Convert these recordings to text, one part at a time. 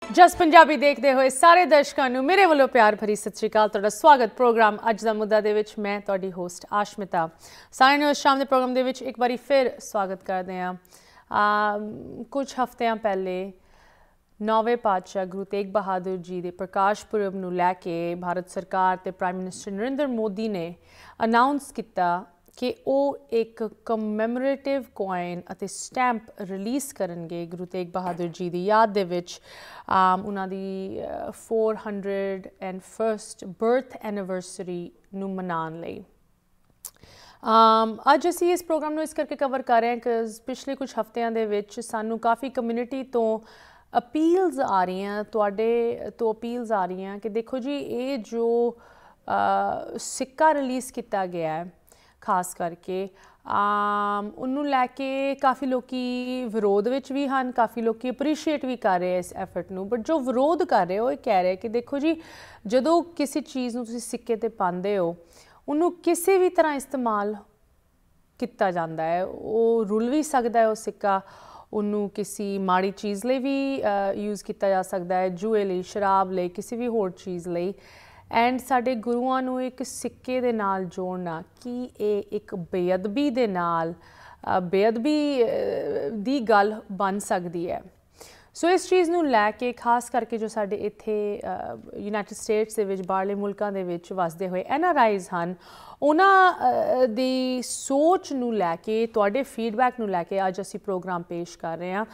जस पंजाबी देखते हुए सारे दर्शकों को मेरे वालों प्यार भरी सत श्री अकाल। तुहाडा स्वागत प्रोग्राम अज दा मुद्दा दे विच मैं तुहाडी होस्ट आशमिता सारे ने शाम के प्रोग्राम दे विच एक बारी फिर स्वागत करते हैं। कुछ हफ्तियां पहले नौवें पातशाह गुरु तेग बहादुर जी के प्रकाश पुरब नूं लैके भारत सरकार ते प्राइम मिनिस्टर नरेंद्र मोदी ने अनाउंस किया कि वो एक कमैमोरेटिव कॉइन अते स्टैंप रिलीज़ करनगे गुरु तेग बहादुर जी की याद दे विच उन्हां दी 401st बर्थ एनिवर्सरी नूं मनाउण लई। अज असी इस प्रोग्राम नूं इस करके कवर कर रहे हैं कि पिछले कुछ हफ्तियां दे विच सानूं काफ़ी कम्यूनिटी तो अपील्स आ रही हैं, तुहाडे तो अपील्स आ रही हैं कि देखो जी ये जो सिक्का रिलीज़ किया गया है खास करके उन्होंने लैके काफ़ी लोग विरोध विच भी हैं, काफ़ी लोग अप्रीशिएट भी कर रहे हैं इस एफर्ट नूं। बट जो विरोध कर रहे हो ये कह रहे कि देखो जी जदों किसी चीज़ नूं तुसीं सिक्के ते पांदे हो उन्होंने किसी भी तरह इस्तेमाल किया जाता है, वो रुल भी सकता है वो सिक्का, उन्होंने किसी माड़ी चीज़ लिए भी यूज़ किया जा सकता है, जुए लिए, शराब लिए, किसी भी होर चीज़ लिए। एंड साडे गुरुआं नूं एक सिक्के दे नाल जोड़ना कि ये एक बेअदबी दे नाल बेअदबी दी गल बन सकती है। सो इस चीज़ नूं लैके खास करके जो साडे इत्थे यूनाइटेड स्टेट्स दे विच बाहरले मुल्कां दे विच वसदे होए NRIs हन, उन्हां दी सोच नूं लैके तुहाडे फीडबैक नूं लैके अज असीं प्रोग्राम पेश कर रहे हैं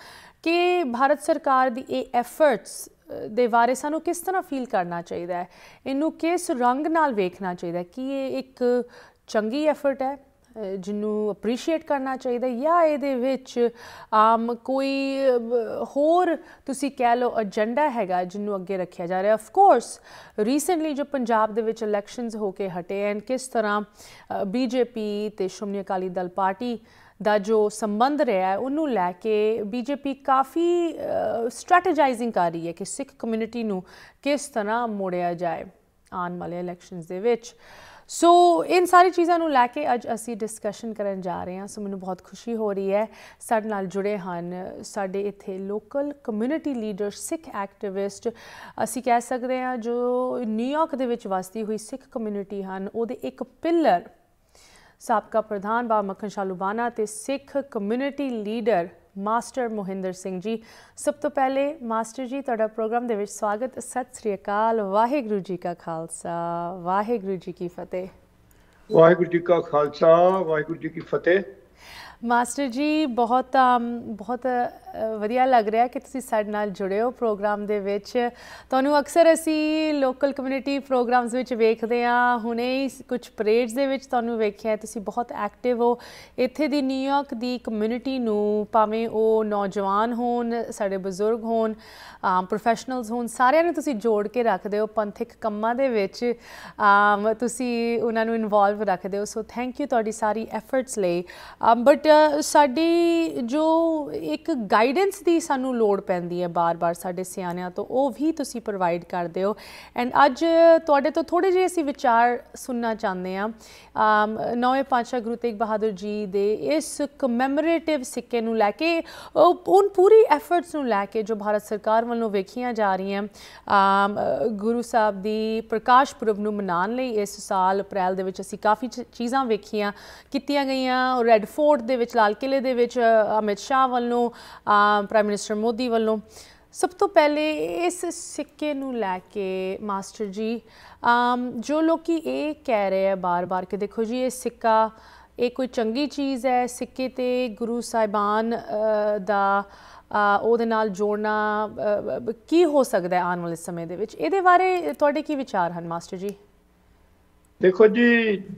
कि भारत सरकार दी ये एफर्ट्स दे बारे सानू किस तरह फील करना चाहिए, इनू किस रंग नाल वेखना चाहिए कि ये एक चंगी एफर्ट है जिन्हों अप्रीशिएट करना चाहिए या ये विच कोई होर तुसी कह लो एजेंडा हैगा जिन्हों अगे रखा जा रहा है। ऑफकोर्स रीसेंटली जो पंजाब दे विच इलैक्शनस होके हटे हैं, किस तरह BJP ते श्रोमणी अकाली दल पार्टी दा जो संबंध रहा है उन्होंने लैके BJP काफ़ी स्ट्रैटेजाइजिंग कर रही है कि सिख कम्यूनिटी नूं किस तरह मोड़िया जाए आने वाले इलैक्शनस दे विच। सो इन सारी चीज़ों नूं लैके अज असी डिस्कशन करन जा रहे हैं। सो मैनूं बहुत खुशी हो रही है साडे नाल जुड़े हैं साडे इत्थे local community leader Sikh activist असी कह सकते हैं जो न्यूयॉर्क दे विच वसदी हुई सिख कम्यूनिटी हैं, उहदे एक पिलर साबका प्रधान बाबा मक्खन शाह लुबाना ते Sikh community leader master Mohinder Singh ji. सब तो पहले मास्टर जी तुहाडा प्रोग्राम दे विच स्वागत, सत श्री अकाल, वाहिगुरू जी का खालसा वाहिगुरू जी की फतेह। वाहिगुरू जी का खालसा वाहिगुरू जी की फतेह। मास्टर जी बहुत बहुत वधिया लग रहा है कि तुसीं साडे नाल जुड़े हो प्रोग्राम दे विच। तुहानूं अक्सर असी लोकल कम्यूनिटी प्रोग्राम्स विच वेखदे हां, हुणे ही कुछ परेड्स दे विच तुहानूं वेखिआ, तुसीं बहुत एक्टिव हो इत्थे दी न्यूयॉर्क दी कम्यूनिटी नूं, भावें वो नौजवान होण, साडे बजुर्ग होण, प्रोफैशनल्स होण, सारिਆਂ ਨੂੰ ਤੁਸੀਂ जोड़ के रखते हो पंथिक ਕੰਮਾਂ ਦੇ ਵਿੱਚ ਤੁਸੀਂ ਉਹਨਾਂ ਨੂੰ ਇਨਵੋਲਵ ਰੱਖਦੇ ਹੋ। ਸੋ ਥੈਂਕ ਯੂ ਤੁਹਾਡੀ ਸਾਰੀ ਐਫਰਟਸ ਲਈ। ਬਟ ਸਾਡੀ ਜੋ ਇੱਕ गाइडेंस की सानू लोड़ पैंदी है बार बार साडे सियाणिਆਂ तो वो भी तुसी प्रोवाइड करते हो। एंड अज तुहाडे तो थोड़े जे असी विचार सुनना चाहते हैं नौवें पातशाह गुरु तेग बहादुर जी दे इस कमैमोरेटिव सिक्के नूं लैके उन पूरी एफर्ट्स नूं लैके जो भारत सरकार वालों वेखियां जा रही हैं गुरु साहब की प्रकाश पुरब नूं मनाउण लई। इस साल अप्रैल दे विच असी काफ़ी चीज़ां वेखियां कीतियां गईयां, रैड फोर्ट दे विच, लाल किले दे विच अमित शाह वालों, प्राइम मिनिस्टर मोदी वालों। सब तो पहले इस सिक्के नूं लैके मास्टर जी जो लोग ये कह रहे हैं बार बार कि देखो जी ये सिक्का ये कोई चंगी चीज़ है, सिक्के ते गुरु साहिबान दा ਉਹਦੇ ਨਾਲ जोड़ना की हो सकता है आने वाले समय दे विच, ਇਹਦੇ बारे ਤੁਹਾਡੇ ਕੀ ਵਿਚਾਰ ਹਨ ਮਾਸਟਰ ਜੀ? देखो जी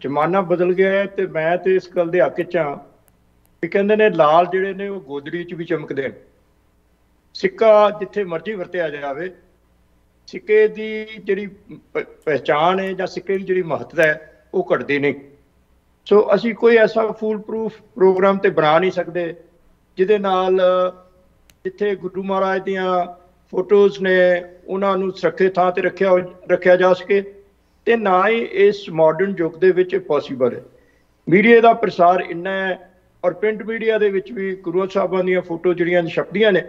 जमाना बदल गया है तो मैं तो इस गल के हक च हाँ कि कहते ने लाल जिहड़े ने वो गोदड़ी च भी चमकते हैं। सिक्का जिथे मर्जी वरतिया जाए, सिक्के की जिहड़ी पहचान है जां सिक्के की जिहड़ी महत्ता है वो घटदी नहीं। सो असी कोई ऐसा फूल प्रूफ प्रोग्राम तो बना नहीं सकते जिहदे नाल जिथे गुरु महाराज दियां फोटोज़ ने उन्होंने सुरक्षित थां ते रखिया जा सके, ते ना ही इस मॉडर्न युग दे विच पॉसीबल है। मीडिया का प्रसार इन्ना है और प्रिंट मीडिया भी गुरुआ साहबां दी फोटो जिहड़ियां छपदियां ने,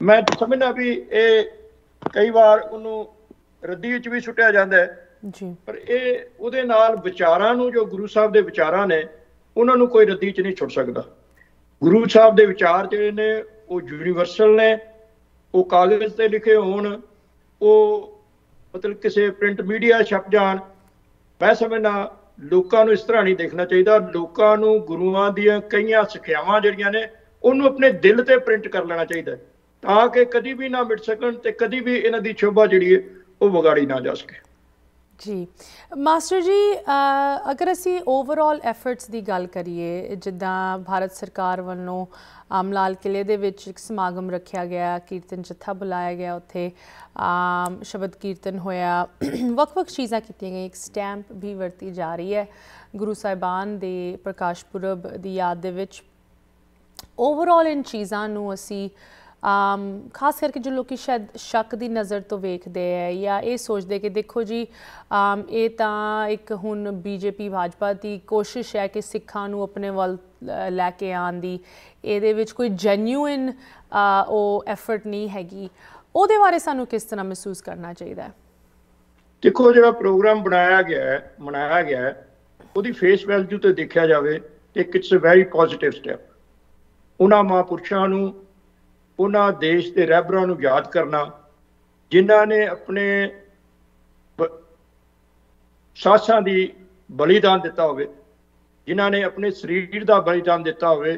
मैं समझना भी ये ਕਈ ਵਾਰ ਉਹਨੂੰ ਰੱਦੀ ਵਿੱਚ ਵੀ ਸੁੱਟਿਆ ਜਾਂਦਾ ਹੈ ਜੀ। ਪਰ ਇਹ ਉਹਦੇ ਨਾਲ ਵਿਚਾਰਾਂ ਨੂੰ, ਜੋ ਗੁਰੂ ਸਾਹਿਬ ਦੇ ਵਿਚਾਰਾਂ ਨੇ, ਉਹਨਾਂ ਨੂੰ ਕੋਈ ਰੱਦੀ 'ਚ ਨਹੀਂ ਛੁੱਟ ਸਕਦਾ। ਗੁਰੂ ਸਾਹਿਬ ਦੇ ਵਿਚਾਰ ਜਿਹੜੇ ਨੇ ਉਹ ਯੂਨੀਵਰਸਲ ਨੇ, ਉਹ ਕਾਗਜ਼ ਤੇ ਲਿਖੇ ਹੋਣ, ਉਹ ਮਤਲਬ ਕਿਸੇ ਪ੍ਰਿੰਟ ਮੀਡੀਆ ਛਪ ਜਾਣ, ਮੈਂ ਸਮਝਦਾ ਲੋਕਾਂ ਨੂੰ ਇਸ ਤਰ੍ਹਾਂ ਨਹੀਂ ਦੇਖਣਾ ਚਾਹੀਦਾ। ਲੋਕਾਂ ਨੂੰ ਗੁਰੂਆਂ ਦੀਆਂ ਕਈਆਂ ਸਿੱਖਿਆਵਾਂ ਜਿਹੜੀਆਂ ਨੇ ਉਹਨੂੰ ਆਪਣੇ ਦਿਲ ਤੇ ਪ੍ਰਿੰਟ ਕਰ ਲੈਣਾ ਚਾਹੀਦਾ, ਤਾਂ ਕਿ ਕਦੀ ਵੀ ਨਾ ਮਿਟ ਸਕਣ ਤੇ ਕਦੀ ਵੀ ਇਹਨਾਂ ਦੀ ਸ਼ੋਭਾ ਜਿਹੜੀ ਹੈ ਉਹ ਵਿਗਾੜੀ ਨਾ ਜਾ ਸਕੇ। ਜੀ ਮਾਸਟਰ ਜੀ, ਅਗਰ ਅਸੀਂ ਓਵਰਆਲ ਐਫਰਟਸ ਦੀ ਗੱਲ ਕਰੀਏ, ਜਿੱਦਾਂ ਭਾਰਤ ਸਰਕਾਰ ਵੱਲੋਂ ਲਾਲ ਕਿਲੇ ਦੇ ਵਿੱਚ ਇੱਕ ਸਮਾਗਮ ਰੱਖਿਆ ਗਿਆ, ਕੀਰਤਨ ਜੱਥਾ ਬੁਲਾਇਆ ਗਿਆ, ਉੱਥੇ ਸ਼ਬਦ ਕੀਰਤਨ ਹੋਇਆ, ਵੱਖ-ਵੱਖ ਚੀਜ਼ਾਂ ਕੀਤੀਆਂ ਗਈਆਂ, ਇੱਕ ਸਟੈਂਪ ਵੀ ਵਰਤੀ ਜਾ ਰਹੀ ਹੈ ਗੁਰੂ ਸਾਹਿਬਾਨ ਦੇ ਪ੍ਰਕਾਸ਼ ਪੁਰਬ ਦੀ ਯਾਦ ਦੇ ਵਿੱਚ। ਓਵਰਆਲ ਇਨ ਚੀਜ਼ਾਂ ਨੂੰ ਅਸੀਂ ਖਾਸ ਕਰਕੇ ਜੋ ਲੋਕੀ ਸ਼ਾਇਦ ਸ਼ੱਕ ਦੀ ਨਜ਼ਰ ਤੋਂ ਵੇਖਦੇ ਹੈ ਜਾਂ ਇਹ ਸੋਚਦੇ ਕਿ ਦੇਖੋ ਜੀ ਇਹ ਤਾਂ ਇੱਕ ਹੁਣ ਬੀਜੇਪੀ ਭਾਜਪਾ ਦੀ ਕੋਸ਼ਿਸ਼ ਹੈ ਕਿ ਸਿੱਖਾਂ ਨੂੰ ਆਪਣੇ ਵੱਲ ਲੈ ਕੇ ਆਉਣ ਦੀ, ਇਹਦੇ ਵਿੱਚ ਕੋਈ ਜੈਨੂਇਨ ਉਹ ਐਫਰਟ ਨਹੀਂ ਹੈਗੀ, ਉਹਦੇ ਬਾਰੇ ਸਾਨੂੰ ਕਿਸ ਤਰ੍ਹਾਂ ਮਹਿਸੂਸ ਕਰਨਾ ਚਾਹੀਦਾ ਹੈ? ਦੇਖੋ, ਜਿਹੜਾ ਪ੍ਰੋਗਰਾਮ ਮਨਾਇਆ ਗਿਆ ਹੈ ਉਹਦੀ ਫੇਸ ਵੈਲਿਊ ਤੇ ਦੇਖਿਆ ਜਾਵੇ ਤੇ it's a very positive step. ਉਹਨਾਂ ਮਹਾਂਪੁਰਸ਼ਾਂ ਨੂੰ, ਉਹਨਾਂ ਦੇਸ਼ ਦੇ ਰਹਿਬਰਾਂ ਨੂੰ ਯਾਦ ਕਰਨਾ ਜਿਨ੍ਹਾਂ ਨੇ ਆਪਣੇ ਸਾਸਾਂ ਦੀ ਬਲੀਦਾਨ ਦਿੱਤਾ ਹੋਵੇ, ਜਿਨ੍ਹਾਂ ਨੇ ਆਪਣੇ ਸਰੀਰ ਦਾ ਬਲੀਦਾਨ ਦਿੱਤਾ ਹੋਵੇ,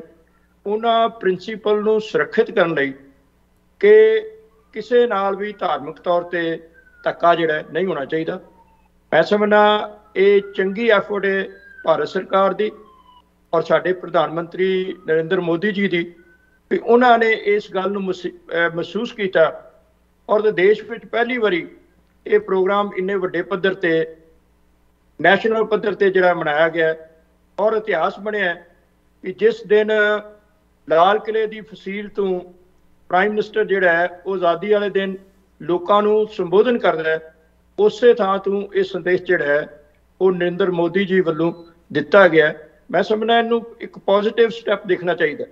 ਉਹਨਾਂ ਪ੍ਰਿੰਸੀਪਲ ਨੂੰ ਸੁਰੱਖਿਅਤ ਕਰਨ ਲਈ ਕਿ ਕਿਸੇ ਨਾਲ ਵੀ ਧਾਰਮਿਕ ਤੌਰ ਤੇ ਧੱਕਾ ਜਿਹੜਾ ਨਹੀਂ ਹੋਣਾ ਚਾਹੀਦਾ। ਮੈਂ ਸਮਝਦਾ ਇਹ ਚੰਗੀ ਐਫਰਟ ਹੈ ਭਾਰਤ ਸਰਕਾਰ ਦੀ ਔਰ ਸਾਡੇ ਪ੍ਰਧਾਨ ਮੰਤਰੀ ਨਰਿੰਦਰ ਮੋਦੀ ਜੀ ਦੀ, ਵੀ ਉਹਨਾਂ ਨੇ ਇਸ ਗੱਲ ਨੂੰ ਮਹਿਸੂਸ ਕੀਤਾ ਔਰ ਦੇਸ਼ ਵਿੱਚ ਪਹਿਲੀ ਵਾਰੀ ਇਹ ਪ੍ਰੋਗਰਾਮ ਇੰਨੇ ਵੱਡੇ ਪੱਧਰ ਤੇ, ਨੈਸ਼ਨਲ ਪੱਧਰ ਤੇ ਜਿਹੜਾ ਮਨਾਇਆ ਗਿਆ ਔਰ ਇਤਿਹਾਸ ਬਣਿਆ ਕਿ ਜਿਸ ਦਿਨ ਲਾਲ ਕਿਲੇ ਦੀ ਫਸੀਲ ਤੋਂ ਪ੍ਰਾਈਮ ਮਿਨਿਸਟਰ ਜਿਹੜਾ ਹੈ ਉਹ ਆਜ਼ਾਦੀ ਵਾਲੇ ਦਿਨ ਲੋਕਾਂ ਨੂੰ ਸੰਬੋਧਨ ਕਰਦਾ ਹੈ, ਉਸੇ ਥਾਂ ਤੋਂ ਇਹ ਸੰਦੇਸ਼ ਜਿਹੜਾ ਹੈ ਉਹ ਨਰਿੰਦਰ ਮੋਦੀ ਜੀ ਵੱਲੋਂ ਦਿੱਤਾ ਗਿਆ। ਮੈਂ ਸਮਝਦਾ ਇਹਨੂੰ ਇੱਕ ਪੋਜ਼ਿਟਿਵ ਸਟੈਪ ਦੇਖਣਾ ਚਾਹੀਦਾ।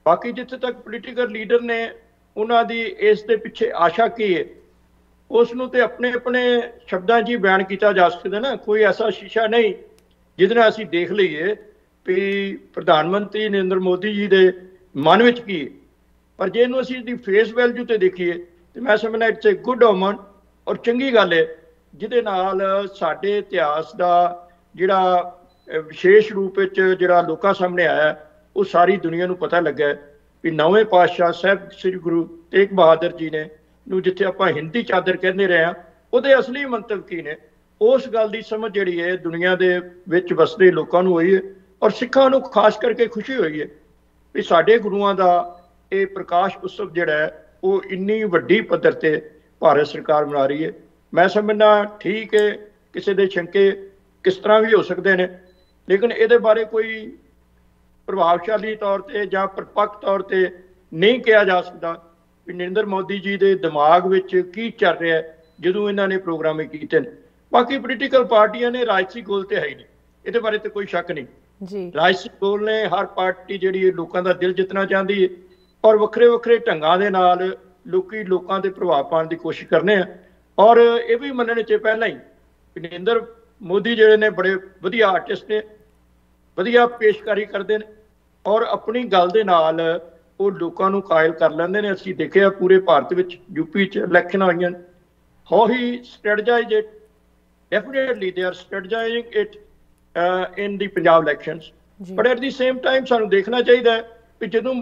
ਬਾਕੀ ਜਿੱਥੇ ਤੱਕ ਪੋਲੀਟੀਕਲ ਲੀਡਰ ਨੇ ਉਹਨਾਂ ਦੀ ਇਸ ਦੇ ਪਿੱਛੇ ਆਸ਼ਾ ਕੀ ਹੈ, ਉਸ ਨੂੰ ਤੇ ਆਪਣੇ ਆਪਣੇ ਸ਼ਬਦਾਂ 'ਚ ਹੀ ਬਿਆਨ ਕੀਤਾ ਜਾ ਸਕਦਾ ਨਾ। ਕੋਈ ਐਸਾ ਸ਼ੀਸ਼ਾ ਨਹੀਂ ਜਿਹਦੇ ਨਾਲ ਅਸੀਂ ਦੇਖ ਲਈਏ ਵੀ ਪ੍ਰਧਾਨ ਮੰਤਰੀ ਨਰਿੰਦਰ ਮੋਦੀ ਜੀ ਦੇ ਮਨ ਵਿੱਚ ਕੀ ਹੈ। ਪਰ ਜੇ ਇਹਨੂੰ ਅਸੀਂ ਇਹਦੀ ਫੇਸ ਵੈਲਿਊ ਤੇ ਦੇਖੀਏ ਤੇ ਮੈਂ ਸਮਝਦਾ ਇਟਸ ਏ ਗੁੱਡ ਓਮਨ ਔਰ ਚੰਗੀ ਗੱਲ ਹੈ, ਜਿਹਦੇ ਨਾਲ ਸਾਡੇ ਇਤਿਹਾਸ ਦਾ ਜਿਹੜਾ ਵਿਸ਼ੇਸ਼ ਰੂਪ ਵਿੱਚ ਜਿਹੜਾ ਲੋਕਾਂ ਸਾਹਮਣੇ ਆਇਆ ਉਹ ਸਾਰੀ ਦੁਨੀਆ ਨੂੰ ਪਤਾ ਲੱਗਾ ਵੀ ਨਵੇਂ ਪਾਤਸ਼ਾਹ ਸਾਹਿਬ ਸ੍ਰੀ ਗੁਰੂ ਤੇਗ ਬਹਾਦਰ ਜੀ ਨੇ ਨੂੰ ਜਿੱਥੇ ਆਪਾਂ ਹਿੰਦੀ ਚਾਦਰ ਕਹਿੰਦੇ ਰਹੇ ਹਾਂ, ਉਹਦੇ ਅਸਲੀ ਮੰਤਵ ਕੀ ਨੇ, ਉਸ ਗੱਲ ਦੀ ਸਮਝ ਜਿਹੜੀ ਹੈ ਦੁਨੀਆ ਦੇ ਵਿੱਚ ਵਸਦੇ ਲੋਕਾਂ ਨੂੰ ਹੋਈ ਹੈ ਔਰ ਸਿੱਖਾਂ ਨੂੰ ਖਾਸ ਕਰਕੇ ਖੁਸ਼ੀ ਹੋਈ ਹੈ ਵੀ ਸਾਡੇ ਗੁਰੂਆਂ ਦਾ ਇਹ ਪ੍ਰਕਾਸ਼ ਉਤਸਵ ਜਿਹੜਾ ਹੈ ਉਹ ਇੰਨੀ ਵੱਡੀ ਪੱਧਰ ਤੇ ਭਾਰਤ ਸਰਕਾਰ ਮਨਾ ਰਹੀ ਹੈ। ਮੈਂ ਸਮਝਦਾ ਠੀਕ ਹੈ, ਕਿਸੇ ਦੇ ਸ਼ੰਕੇ ਕਿਸ ਤਰ੍ਹਾਂ ਵੀ ਹੋ ਸਕਦੇ ਨੇ, ਲੇਕਿਨ ਇਹਦੇ ਬਾਰੇ ਕੋਈ ਪ੍ਰਭਾਵਸ਼ਾਲੀ ਤੌਰ ਤੇ ਜਾਂ ਪਰਪੱਕ ਤੌਰ ਤੇ ਨਹੀਂ ਕਿਹਾ ਜਾ ਸਕਦਾ ਵੀ ਨਰਿੰਦਰ ਮੋਦੀ ਜੀ ਦੇ ਦਿਮਾਗ ਵਿੱਚ ਕੀ ਚੱਲ ਰਿਹਾ ਜਦੋਂ ਇਹਨਾਂ ਨੇ ਪ੍ਰੋਗਰਾਮ ਕੀਤੇ ਨੇ। ਬਾਕੀ ਪੋਲੀਟੀਕਲ ਪਾਰਟੀਆਂ ਨੇ ਰਾਜਸੀ ਗੋਲ ਤੇ ਹੈ ਹੀ ਨਹੀਂ, ਇਹਦੇ ਬਾਰੇ ਤੇ ਕੋਈ ਸ਼ੱਕ ਨਹੀਂ ਜੀ। ਰਾਜਸੀ ਗੋਲ ਨੇ ਹਰ ਪਾਰਟੀ ਜਿਹੜੀ ਲੋਕਾਂ ਦਾ ਦਿਲ ਜਿੱਤਣਾ ਚਾਹੁੰਦੀ ਹੈ ਔਰ ਵੱਖਰੇ ਵੱਖਰੇ ਢੰਗਾਂ ਦੇ ਨਾਲ ਲੋਕਾਂ ਦੇ ਪ੍ਰਭਾਵ ਪਾਉਣ ਦੀ ਕੋਸ਼ਿਸ਼ ਕਰਨੇ ਆ। ਔਰ ਇਹ ਵੀ ਮੰਨਣ 'ਚ ਪਹਿਲਾਂ ਹੀ ਨਰਿੰਦਰ ਮੋਦੀ ਜਿਹੜੇ ਨੇ ਬੜੇ ਵਧੀਆ ਆਰਟਿਸਟ ਨੇ, ਵਧੀਆ ਪੇਸ਼ਕਾਰੀ ਕਰਦੇ ਨੇ ਔਰ ਆਪਣੀ ਗੱਲ ਦੇ ਨਾਲ ਉਹ ਲੋਕਾਂ ਨੂੰ ਕਾਇਲ ਕਰ ਲੈਂਦੇ ਨੇ। ਅਸੀਂ ਦੇਖਿਆ ਪੂਰੇ ਭਾਰਤ ਵਿੱਚ, ਯੂਪੀ 'ਚ ਇਲੈਕਸ਼ਨ ਹੋਈਆਂ, how he strategize it, definitely they are strategizing it in the Punjab elections. But at the same time ਸਾਨੂੰ ਦੇਖਣਾ ਚਾਹੀਦਾ ਹੈ ਕਿ ਜਦੋਂ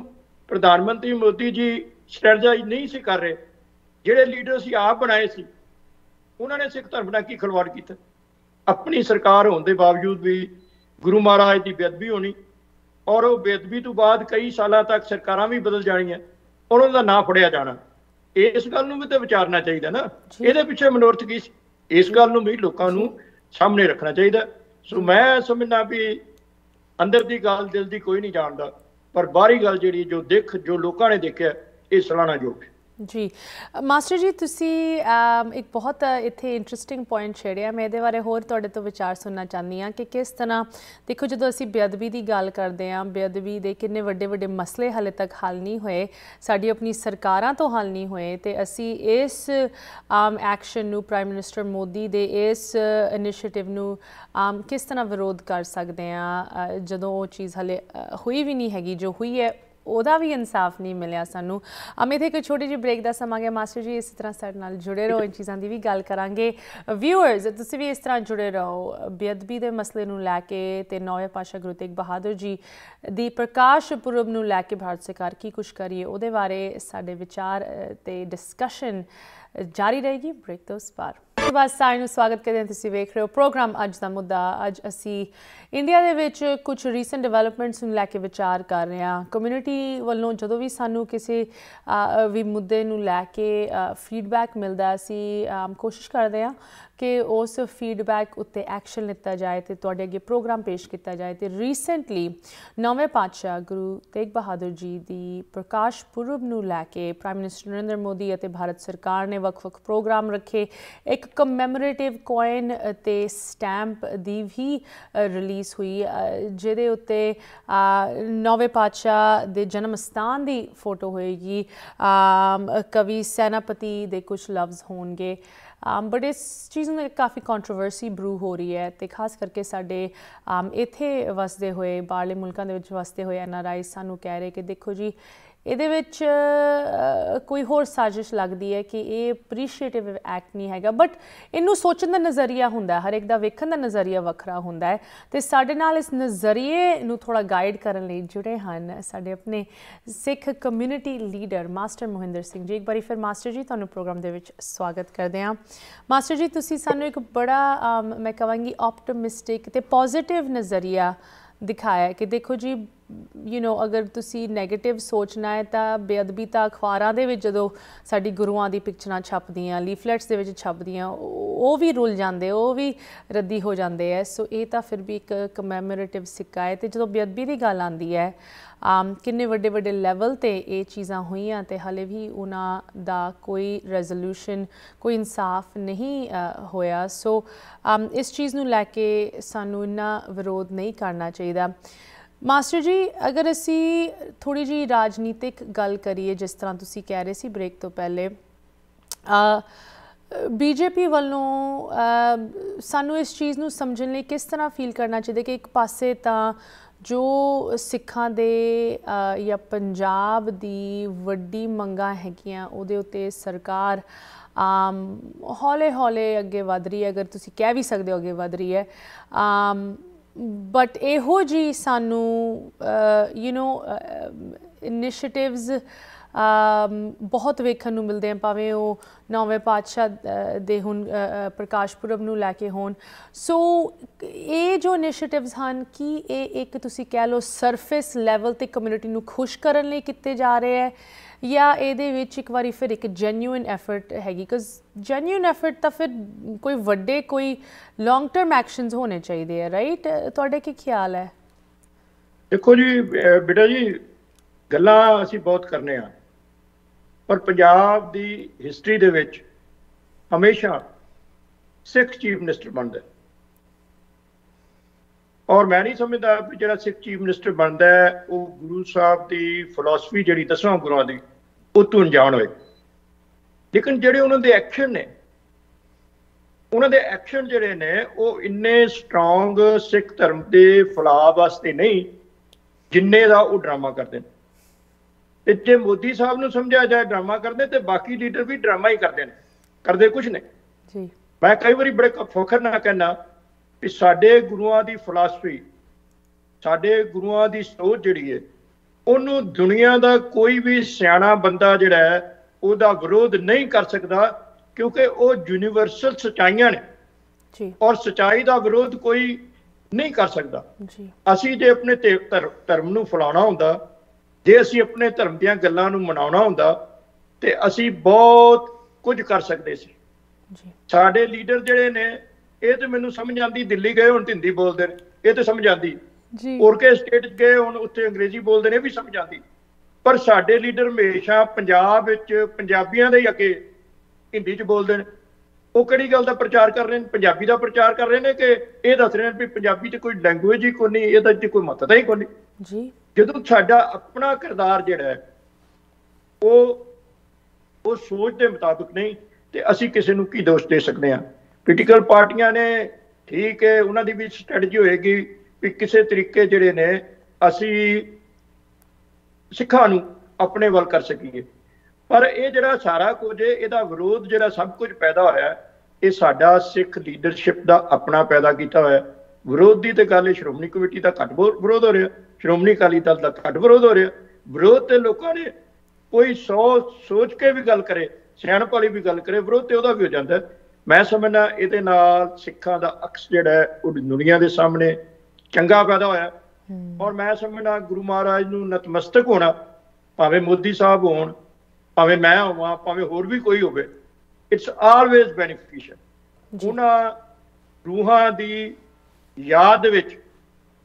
ਪ੍ਰਧਾਨ ਮੰਤਰੀ ਮੋਦੀ ਜੀ ਸਟ੍ਰੈਟੇਜਾਈਜ਼ ਨਹੀਂ ਸੀ ਕਰ ਰਹੇ, ਜਿਹੜੇ ਲੀਡਰ ਅਸੀਂ ਆਪ ਬਣਾਏ ਸੀ ਉਹਨਾਂ ਨੇ ਸਿੱਖ ਧਰਮ ਨਾਲ ਕੀ ਖਿਲਵਾੜ ਕੀਤਾ। ਆਪਣੀ ਸਰਕਾਰ ਹੋਣ ਦੇ ਬਾਵਜੂਦ ਵੀ ਗੁਰੂ ਮਹਾਰਾਜ ਦੀ ਬੇਅਦਬੀ ਹੋਣੀ ਔਰ ਉਹ ਬੇਅਦਬੀ ਤੋਂ ਬਾਅਦ ਕਈ ਸਾਲਾਂ ਤੱਕ ਸਰਕਾਰਾਂ ਵੀ ਬਦਲ ਜਾਣੀਆਂ, ਉਹਨਾਂ ਦਾ ਨਾਂ ਫੜਿਆ ਜਾਣਾ। ਇਸ ਗੱਲ ਨੂੰ ਵੀ ਤਾਂ ਵਿਚਾਰਨਾ ਚਾਹੀਦਾ ਨਾ, ਇਹਦੇ ਪਿੱਛੇ ਮਨੋਰਥ ਕੀ ਸੀ, ਇਸ ਗੱਲ ਨੂੰ ਵੀ ਲੋਕਾਂ ਨੂੰ ਸਾਹਮਣੇ ਰੱਖਣਾ ਚਾਹੀਦਾ। ਸੋ ਮੈਂ ਸਮਝਦਾ ਵੀ ਅੰਦਰ ਦੀ ਗੱਲ ਦਿਲ ਦੀ ਕੋਈ ਨਹੀਂ ਜਾਣਦਾ, ਪਰ ਬਾਹਰੀ ਗੱਲ ਜਿਹੜੀ ਜੋ ਲੋਕਾਂ ਨੇ ਦੇਖਿਆ ਇਹ ਸਲਾਹਣਾਯੋਗ ਹੈ। ਜੀ ਮਾਸਟਰ ਜੀ ਤੁਸੀਂ ਇੱਕ ਬਹੁਤ ਇੱਥੇ ਇੰਟਰਸਟਿੰਗ ਪੁਆਇੰਟ ਛੇੜਿਆ। ਮੈਂ ਇਹਦੇ ਬਾਰੇ ਹੋਰ ਤੁਹਾਡੇ ਤੋਂ ਵਿਚਾਰ ਸੁਣਨਾ ਚਾਹੁੰਦੀ ਹਾਂ ਕਿ ਕਿਸ ਤਰ੍ਹਾਂ ਦੇਖੋ ਜਦੋਂ ਅਸੀਂ ਬੇਅਦਬੀ ਦੀ ਗੱਲ ਕਰਦੇ ਹਾਂ, ਬੇਅਦਬੀ ਦੇ ਕਿੰਨੇ ਵੱਡੇ ਵੱਡੇ ਮਸਲੇ ਹਾਲੇ ਤੱਕ ਹੱਲ ਨਹੀਂ ਹੋਏ, ਸਾਡੀ ਆਪਣੀ ਸਰਕਾਰਾਂ ਤੋਂ ਹੱਲ ਨਹੀਂ ਹੋਏ, ਤੇ ਅਸੀਂ ਇਸ ਐਕਸ਼ਨ ਨੂੰ ਪ੍ਰਾਈਮ ਮਿਨਿਸਟਰ ਮੋਦੀ ਦੇ ਇਸ ਇਨੀਸ਼ੀਏਟਿਵ ਨੂੰ ਕਿਸ ਤਰ੍ਹਾਂ ਵਿਰੋਧ ਕਰ ਸਕਦੇ ਹਾਂ ਜਦੋਂ ਉਹ ਚੀਜ਼ ਹਾਲੇ ਹੋਈ ਵੀ ਨਹੀਂ ਹੈਗੀ, ਜੋ ਹੋਈ ਹੈ ਉਹਦਾ ਵੀ ਇਨਸਾਫ ਨਹੀਂ ਮਿਲਿਆ ਸਾਨੂੰ। ਇੱਥੇ ਇੱਕ ਛੋਟੀ ਜਿਹੀ ਬ੍ਰੇਕ ਦਾ ਸਮਾਂ ਗਿਆ ਮਾਸਟਰ ਜੀ, ਇਸੇ ਤਰ੍ਹਾਂ ਸਾਡੇ ਨਾਲ ਜੁੜੇ ਰਹੋ, ਇਨ ਚੀਜ਼ਾਂ ਦੀ ਵੀ ਗੱਲ ਕਰਾਂਗੇ। ਵਿਊਅਰਸ ਤੁਸੀਂ ਵੀ ਇਸ ਤਰ੍ਹਾਂ ਜੁੜੇ ਰਹੋ ਬੇਅਦਬੀ ਦੇ ਮਸਲੇ ਨੂੰ ਲੈ ਕੇ ਤੇ ਨੌਵੇਂ ਪਾਤਸ਼ਾਹ ਗੁਰੂ ਤੇਗ ਬਹਾਦਰ ਜੀ ਦੀ ਪ੍ਰਕਾਸ਼ ਪੁਰਬ ਨੂੰ ਲੈ ਕੇ ਭਾਰਤ ਸਰਕਾਰ ਕੀ ਕੁਛ ਕਰੀਏ ਉਹਦੇ ਬਾਰੇ ਸਾਡੇ ਵਿਚਾਰ ਤੇ ਡਿਸਕਸ਼ਨ ਜਾਰੀ ਰਹੇਗੀ ਬ੍ਰੇਕ ਤੋਂ ਉਸ ਪਾਰ। ਬਸ ਸਾਰਿਆਂ ਨੂੰ ਸਵਾਗਤ ਕਰਦੇ ਹਾਂ, ਤੁਸੀਂ ਵੇਖ ਰਹੇ ਹੋ ਪ੍ਰੋਗਰਾਮ ਅੱਜ ਦਾ ਮੁੱਦਾ। ਅੱਜ ਅਸੀਂ ਇੰਡੀਆ ਦੇ ਵਿੱਚ ਕੁਝ ਰੀਸੈਂਟ ਡਿਵੈਲਪਮੈਂਟਸ ਨੂੰ ਲੈ ਕੇ ਵਿਚਾਰ ਕਰ ਰਹੇ ਹਾਂ। ਕਮਿਊਨਿਟੀ ਵੱਲੋਂ ਜਦੋਂ ਵੀ ਸਾਨੂੰ ਕਿਸੇ ਵੀ ਮੁੱਦੇ ਨੂੰ ਲੈ ਕੇ ਫੀਡਬੈਕ ਮਿਲਦਾ, ਅਸੀਂ ਕੋਸ਼ਿਸ਼ ਕਰਦੇ ਹਾਂ ਕਿ ਉਸ ਫੀਡਬੈਕ ਉੱਤੇ ਐਕਸ਼ਨ ਲਿੱਤਾ ਜਾਏ ਤੇ ਤੁਹਾਡੇ ਅੱਗੇ ਪ੍ਰੋਗਰਾਮ ਪੇਸ਼ ਕੀਤਾ ਜਾਏ। ਤੇ ਰੀਸੈਂਟਲੀ ਨੌਵੇਂ ਪਾਤਸ਼ਾਹ ਗੁਰੂ ਤੇਗ ਬਹਾਦਰ ਜੀ ਦੀ ਪ੍ਰਕਾਸ਼ ਪੁਰਬ ਨੂੰ ਲੈ ਕੇ ਪ੍ਰਾਈਮ ਮਿਨਿਸਟਰ ਨਰਿੰਦਰ ਮੋਦੀ ਅਤੇ ਭਾਰਤ ਸਰਕਾਰ ਨੇ ਵੱਖ-ਵੱਖ ਪ੍ਰੋਗਰਾਮ ਰੱਖੇ। ਇੱਕ ਕਮੈਮੋਰੇਟਿਵ ਕੋਇਨ ਅਤੇ ਸਟੈਂਪ ਦੀ ਵੀ ਰਿਲੀਜ਼ ਹੋਈ ਜਿਹਦੇ ਉੱਤੇ ਨੌਵੇਂ ਪਾਤਸ਼ਾਹ ਦੇ ਜਨਮ ਸਥਾਨ ਦੀ ਫੋਟੋ ਹੋਏਗੀ, ਕਵੀ ਸੈਨਾਪਤੀ ਦੇ ਕੁਝ ਲਫ਼ਜ਼ ਹੋਣਗੇ। ਬਟ ਇਸ ਚੀਜ਼ ਨੂੰ ਕਾਫੀ ਕੰਟਰੋਵਰਸੀ ਬਰੂ ਹੋ ਰਹੀ ਹੈ ਤੇ ਖਾਸ ਕਰਕੇ ਸਾਡੇ ਇੱਥੇ ਵਸਦੇ ਹੋਏ ਬਾਹਰਲੇ ਮੁਲਕਾਂ ਦੇ ਵਿੱਚ ਵਸਦੇ ਹੋਏ NRI ਸਾਨੂੰ ਕਹਿ ਰਹੇ ਕਿ ਦੇਖੋ ਜੀ ਇਹਦੇ ਵਿੱਚ ਕੋਈ ਹੋਰ ਸਾਜ਼ਿਸ਼ ਲੱਗਦੀ ਹੈ ਕਿ ਇਹ ਅਪਰੀਸ਼ੀਏਟਿਵ ਐਕਟ ਨਹੀਂ ਹੈਗਾ। ਬਟ ਇਹਨੂੰ ਸੋਚਣ ਦਾ ਨਜ਼ਰੀਆ ਹੁੰਦਾ, ਹਰ ਇੱਕ ਦਾ ਵੇਖਣ ਦਾ ਨਜ਼ਰੀਆ ਵੱਖਰਾ ਹੁੰਦਾ ਹੈ ਤੇ ਸਾਡੇ ਨਾਲ ਇਸ ਨਜ਼ਰੀਏ ਨੂੰ ਥੋੜ੍ਹਾ ਗਾਈਡ ਕਰਨ ਲਈ ਜੁੜੇ ਹਨ ਸਾਡੇ ਆਪਣੇ Sikh community leader master Mohinder Singh ji. ਇੱਕ ਵਾਰੀ ਫਿਰ ਮਾਸਟਰ ਜੀ ਤੁਹਾਨੂੰ ਪ੍ਰੋਗਰਾਮ ਦੇ ਵਿੱਚ ਸਵਾਗਤ ਕਰਦੇ ਹਾਂ। ਮਾਸਟਰ ਜੀ ਤੁਸੀਂ ਸਾਨੂੰ ਇੱਕ ਬੜਾ ਮੈਂ ਕਹਾਂਗੀ ਆਪਟਿਮਿਸਟਿਕ ਤੇ ਪੋਜ਼ਿਟਿਵ ਨਜ਼ਰੀਆ ਦਿਖਾਇਆ ਕਿ ਦੇਖੋ ਜੀ ਅਗਰ ਤੁਸੀਂ ਨੈਗੇਟਿਵ ਸੋਚਣਾ ਹੈ ਤਾਂ ਬੇਅਦਬੀ ਤਾਂ ਅਖਬਾਰਾਂ ਦੇ ਵਿੱਚ ਜਦੋਂ ਸਾਡੀ ਗੁਰੂਆਂ ਦੀ ਪਿਕਚਰਾਂ ਛਪਦੀਆਂ, ਲੀਫਲੈਟਸ ਦੇ ਵਿੱਚ ਛਪਦੀਆਂ, ਉਹ ਵੀ ਰੁਲ ਜਾਂਦੇ, ਉਹ ਵੀ ਰੱਦੀ ਹੋ ਜਾਂਦੇ ਹੈ। ਸੋ ਇਹ ਤਾਂ ਫਿਰ ਵੀ ਇੱਕ ਕਮੈਮੋਰੇਟਿਵ ਸਿੱਕਾ ਹੈ। ਅਤੇ ਜਦੋਂ ਬੇਅਦਬੀ ਦੀ ਗੱਲ ਆਉਂਦੀ ਹੈ ਕਿੰਨੇ ਵੱਡੇ ਵੱਡੇ ਲੈਵਲ 'ਤੇ ਇਹ ਚੀਜ਼ਾਂ ਹੋਈਆਂ ਅਤੇ ਹਾਲੇ ਵੀ ਉਹਨਾਂ ਦਾ ਕੋਈ ਰੈਜ਼ੋਲੂਸ਼ਨ, ਕੋਈ ਇਨਸਾਫ ਨਹੀਂ ਹੋਇਆ। ਸੋ ਇਸ ਚੀਜ਼ ਨੂੰ ਲੈ ਕੇ ਸਾਨੂੰ ਇੰਨਾ ਵਿਰੋਧ ਨਹੀਂ ਕਰਨਾ ਚਾਹੀਦਾ। ਮਾਸਟਰ ਜੀ ਅਗਰ ਅਸੀਂ ਥੋੜ੍ਹੀ ਜਿਹੀ ਰਾਜਨੀਤਿਕ ਗੱਲ ਕਰੀਏ, ਜਿਸ ਤਰ੍ਹਾਂ ਤੁਸੀਂ ਕਹਿ ਰਹੇ ਸੀ ਬ੍ਰੇਕ ਤੋਂ ਪਹਿਲੇ, BJP ਵੱਲੋਂ ਸਾਨੂੰ ਇਸ ਚੀਜ਼ ਨੂੰ ਸਮਝਣ ਲਈ ਕਿਸ ਤਰ੍ਹਾਂ ਫੀਲ ਕਰਨਾ ਚਾਹੀਦਾ ਕਿ ਇੱਕ ਪਾਸੇ ਤਾਂ ਜੋ ਸਿੱਖਾਂ ਦੇ ਜਾਂ ਪੰਜਾਬ ਦੀ ਵੱਡੀ ਮੰਗਾਂ ਹੈਗੀਆਂ ਉਹਦੇ ਉੱਤੇ ਸਰਕਾਰ ਹੌਲੇ ਹੌਲੇ ਅੱਗੇ ਵਧ ਰਹੀ ਹੈ, ਅਗਰ ਤੁਸੀਂ ਕਹਿ ਵੀ ਸਕਦੇ ਹੋ ਅੱਗੇ ਵਧ ਰਹੀ ਹੈ, ਬਟ ਇਹੋ ਜਿਹੀ ਸਾਨੂੰ ਇਨੀਸ਼ੀਏਟਿਵਸ ਬਹੁਤ ਵੇਖਣ ਨੂੰ ਮਿਲਦੇ ਆ, ਭਾਵੇਂ ਉਹ ਨੌਵੇਂ ਪਾਤਸ਼ਾਹ ਦੇ ਹੁਣ ਪ੍ਰਕਾਸ਼ ਪੁਰਬ ਨੂੰ ਲੈ ਕੇ ਹੋਣ। ਸੋ ਇਹ ਜੋ ਇਨੀਸ਼ੀਏਟਿਵਸ ਹਨ, ਕੀ ਇਹ ਇੱਕ ਤੁਸੀਂ ਕਹਿ ਲਓ ਸਰਫੇਸ ਲੈਵਲ 'ਤੇ ਕਮਿਊਨਿਟੀ ਨੂੰ ਖੁਸ਼ ਕਰਨ ਲਈ ਕੀਤੇ ਜਾ ਰਹੇ ਹੈ, ਜਾਂ ਇਹਦੇ ਵਿੱਚ ਇੱਕ ਵਾਰੀ ਫਿਰ ਇੱਕ ਜੈਨੂਇਨ ਐਫਰਟ ਹੈਗੀ? ਬਿਕਾਜ਼ ਜੈਨੂਇਨ ਐਫਰਟ ਤਾਂ ਫਿਰ ਕੋਈ ਵੱਡੇ ਕੋਈ ਲੌਂਗ ਟਰਮ ਐਕਸ਼ਨਸ ਹੋਣੇ ਚਾਹੀਦੇ ਆ, ਰਾਈਟ? ਤੁਹਾਡੇ ਕੀ ਖਿਆਲ ਹੈ? ਦੇਖੋ ਜੀ ਬੇਟਾ ਜੀ, ਗੱਲਾਂ ਅਸੀਂ ਬਹੁਤ ਕਰਨੇ ਆ, ਪਰ ਪੰਜਾਬ ਦੀ ਹਿਸਟਰੀ ਦੇ ਵਿੱਚ ਹਮੇਸ਼ਾ ਸਿੱਖ ਚੀਫ ਮਿਨਿਸਟਰ ਬਣਦਾ, ਔਰ ਮੈਂ ਨਹੀਂ ਸਮਝਦਾ ਵੀ ਜਿਹੜਾ ਸਿੱਖ ਚੀਫ ਮਿਨਿਸਟਰ ਬਣਦਾ ਹੈ ਉਹ ਗੁਰੂ ਸਾਹਿਬ ਦੀ ਫਿਲਾਸਫੀ ਜਿਹੜੀ 10ਵਾਂ ਗੁਰੂਆਂ ਦੀ ਉਹ ਤੋਂ ਅਣਜਾਣ ਹੋਏ। ਲੇਕਿਨ ਜਿਹੜੇ ਉਹਨਾਂ ਦੇ ਐਕਸ਼ਨ ਨੇ, ਉਹਨਾਂ ਦੇ ਐਕਸ਼ਨ ਜਿਹੜੇ ਨੇ ਉਹ ਇੰਨੇ ਸਟਰੋਂਗ ਸਿੱਖ ਧਰਮ ਦੇ ਫੈਲਾਅ ਵਾਸਤੇ ਨਹੀਂ ਜਿੰਨੇ ਦਾ ਉਹ ਡਰਾਮਾ ਕਰਦੇ ਨੇ। ਤੇ ਜੇ ਮੋਦੀ ਸਾਹਿਬ ਨੂੰ ਸਮਝਿਆ ਜਾਏ ਡਰਾਮਾ ਕਰਦੇ ਤੇ ਬਾਕੀ ਲੀਡਰ ਵੀ ਡਰਾਮਾ ਹੀ ਕਰਦੇ ਨੇ, ਕਰਦੇ ਕੁਛ ਨਹੀਂ। ਮੈਂ ਕਈ ਵਾਰੀ ਬੜੇ ਫਖਰ ਨਾਲ ਕਹਿੰਦਾ ਵੀ ਸਾਡੇ ਗੁਰੂਆਂ ਦੀ ਫਿਲਾਸਫੀ, ਸਾਡੇ ਗੁਰੂਆਂ ਦੀ ਸੋਚ ਜਿਹੜੀ ਹੈ ਉਹਨੂੰ ਦੁਨੀਆ ਦਾ ਕੋਈ ਵੀ ਸਿਆਣਾ ਬੰਦਾ ਜਿਹੜਾ ਹੈ ਉਹਦਾ ਵਿਰੋਧ ਨਹੀਂ ਕਰ ਸਕਦਾ, ਕਿਉਂਕਿ ਉਹ ਯੂਨੀਵਰਸਲ ਸੱਚਾਈਆਂ ਨੇ ਔਰ ਸੱਚਾਈ ਦਾ ਵਿਰੋਧ ਕੋਈ ਨਹੀਂ ਕਰ ਸਕਦਾ। ਅਸੀਂ ਜੇ ਆਪਣੇ ਧਰਮ ਨੂੰ ਫੈਲਾਉਣਾ ਹੁੰਦਾ, ਜੇ ਅਸੀਂ ਆਪਣੇ ਧਰਮ ਦੀਆਂ ਗੱਲਾਂ ਨੂੰ ਮਨਾਉਣਾ ਹੁੰਦਾ ਤੇ ਅਸੀਂ ਬਹੁਤ ਕੁਝ ਕਰ ਸਕਦੇ ਸੀ। ਸਾਡੇ ਲੀਡਰ ਜਿਹੜੇ ਨੇ ਇਹ ਤੇ ਮੈਨੂੰ ਸਮਝ ਆਉਂਦੀ, ਦਿੱਲੀ ਗਏ ਹੁਣ ਹਿੰਦੀ ਬੋਲਦੇ ਨੇ, ਇਹ ਤੇ ਸਮਝ ਆਉਂਦੀ। ਹੋਰ ਕੇ ਸਟੇਟ 'ਚ ਗਏ ਹੁਣ ਉੱਥੇ ਅੰਗਰੇਜ਼ੀ ਬੋਲਦੇ ਨੇ, ਇਹ ਵੀ ਸਮਝ ਆਉਂਦੀ। ਪਰ ਸਾਡੇ ਲੀਡਰ ਹਮੇਸ਼ਾ ਪੰਜਾਬ ਵਿੱਚ ਪੰਜਾਬੀਆਂ ਦੇ ਹੀ ਅੱਗੇ ਹਿੰਦੀ 'ਚ ਬੋਲਦੇ ਨੇ। ਉਹ ਕਿਹੜੀ ਗੱਲ ਦਾ ਪ੍ਰਚਾਰ ਕਰ ਰਹੇ ਨੇ? ਪੰਜਾਬੀ ਦਾ ਪ੍ਰਚਾਰ ਕਰ ਰਹੇ ਨੇ ਕਿ ਇਹ ਦੱਸ ਰਹੇ ਨੇ ਵੀ ਪੰਜਾਬੀ 'ਚ ਕੋਈ ਲੈਂਗੁਏਜ ਹੀ ਕੋਈ ਨਹੀਂ, ਇਹਦਾ 'ਚ ਕੋਈ ਮਹੱਤਤਾ ਹੀ ਕੋਈ ਨਹੀਂ ਜੀ। ਜਦੋਂ ਸਾਡਾ ਆਪਣਾ ਕਿਰਦਾਰ ਜਿਹੜਾ ਹੈ ਉਹ ਸੋਚ ਦੇ ਮੁਤਾਬਕ ਨਹੀਂ ਤੇ ਅਸੀਂ ਕਿਸੇ ਨੂੰ ਕੀ ਦੋਸ਼ ਦੇ ਸਕਦੇ ਹਾਂ? ਪੋਲੀਟੀਕਲ ਪਾਰਟੀਆਂ ਨੇ, ਠੀਕ ਹੈ, ਉਹਨਾਂ ਦੀ ਵੀ ਸਟ੍ਰੈਟਜੀ ਹੋਏਗੀ ਵੀ ਕਿਸੇ ਤਰੀਕੇ ਜਿਹੜੇ ਨੇ ਅਸੀਂ ਸਿੱਖਾਂ ਨੂੰ ਆਪਣੇ ਵੱਲ ਕਰ ਸਕੀਏ। ਪਰ ਇਹ ਜਿਹੜਾ ਸਾਰਾ ਕੁਝ ਇਹਦਾ ਵਿਰੋਧ ਜਿਹੜਾ ਸਭ ਕੁਝ ਪੈਦਾ ਹੋਇਆ, ਇਹ ਸਾਡਾ ਸਿੱਖ ਲੀਡਰਸ਼ਿਪ ਦਾ ਆਪਣਾ ਪੈਦਾ ਕੀਤਾ ਹੋਇਆ ਵਿਰੋਧ ਦੀ ਤੇ ਗੱਲ। ਸ਼੍ਰੋਮਣੀ ਕਮੇਟੀ ਦਾ ਘੱਟ ਵਿਰੋਧ ਹੋ ਰਿਹਾ, ਸ਼੍ਰੋਮਣੀ ਅਕਾਲੀ ਦਲ ਦਾ ਘੱਟ ਵਿਰੋਧ ਹੋ ਰਿਹਾ। ਵਿਰੋਧ ਤੇ ਲੋਕਾਂ ਨੇ ਕੋਈ ਸੋਚ ਕੇ ਵੀ ਗੱਲ ਕਰੇ, ਸਿਆਣਪ ਵਾਲੀ ਵੀ ਗੱਲ ਕਰੇ, ਵਿਰੋਧ ਤੇ ਉਹਦਾ ਵੀ ਹੋ ਜਾਂਦਾ। ਮੈਂ ਸਮਝਦਾ ਇਹਦੇ ਨਾਲ ਸਿੱਖਾਂ ਦਾ ਅਕਸ ਜਿਹੜਾ ਹੈ ਉਹ ਦੁਨੀਆ ਦੇ ਸਾਹਮਣੇ ਚੰਗਾ ਪੈਦਾ ਹੋਇਆ। ਔਰ ਮੈਂ ਸਮਝਦਾ ਗੁਰੂ ਮਹਾਰਾਜ ਨੂੰ ਨਤਮਸਤਕ ਹੋਣਾ, ਭਾਵੇਂ ਮੋਦੀ ਸਾਹਿਬ ਹੋਣ, ਭਾਵੇਂ ਮੈਂ ਹੋਵਾਂ, ਭਾਵੇਂ ਹੋਰ ਵੀ ਕੋਈ ਹੋਵੇ, ਇਟਸ ਆਲਵੇਜ਼ ਬੈਨੀਫੀਸ਼ੀਅਲ। ਉਹਨਾਂ ਰੂਹਾਂ ਦੀ ਯਾਦ ਵਿੱਚ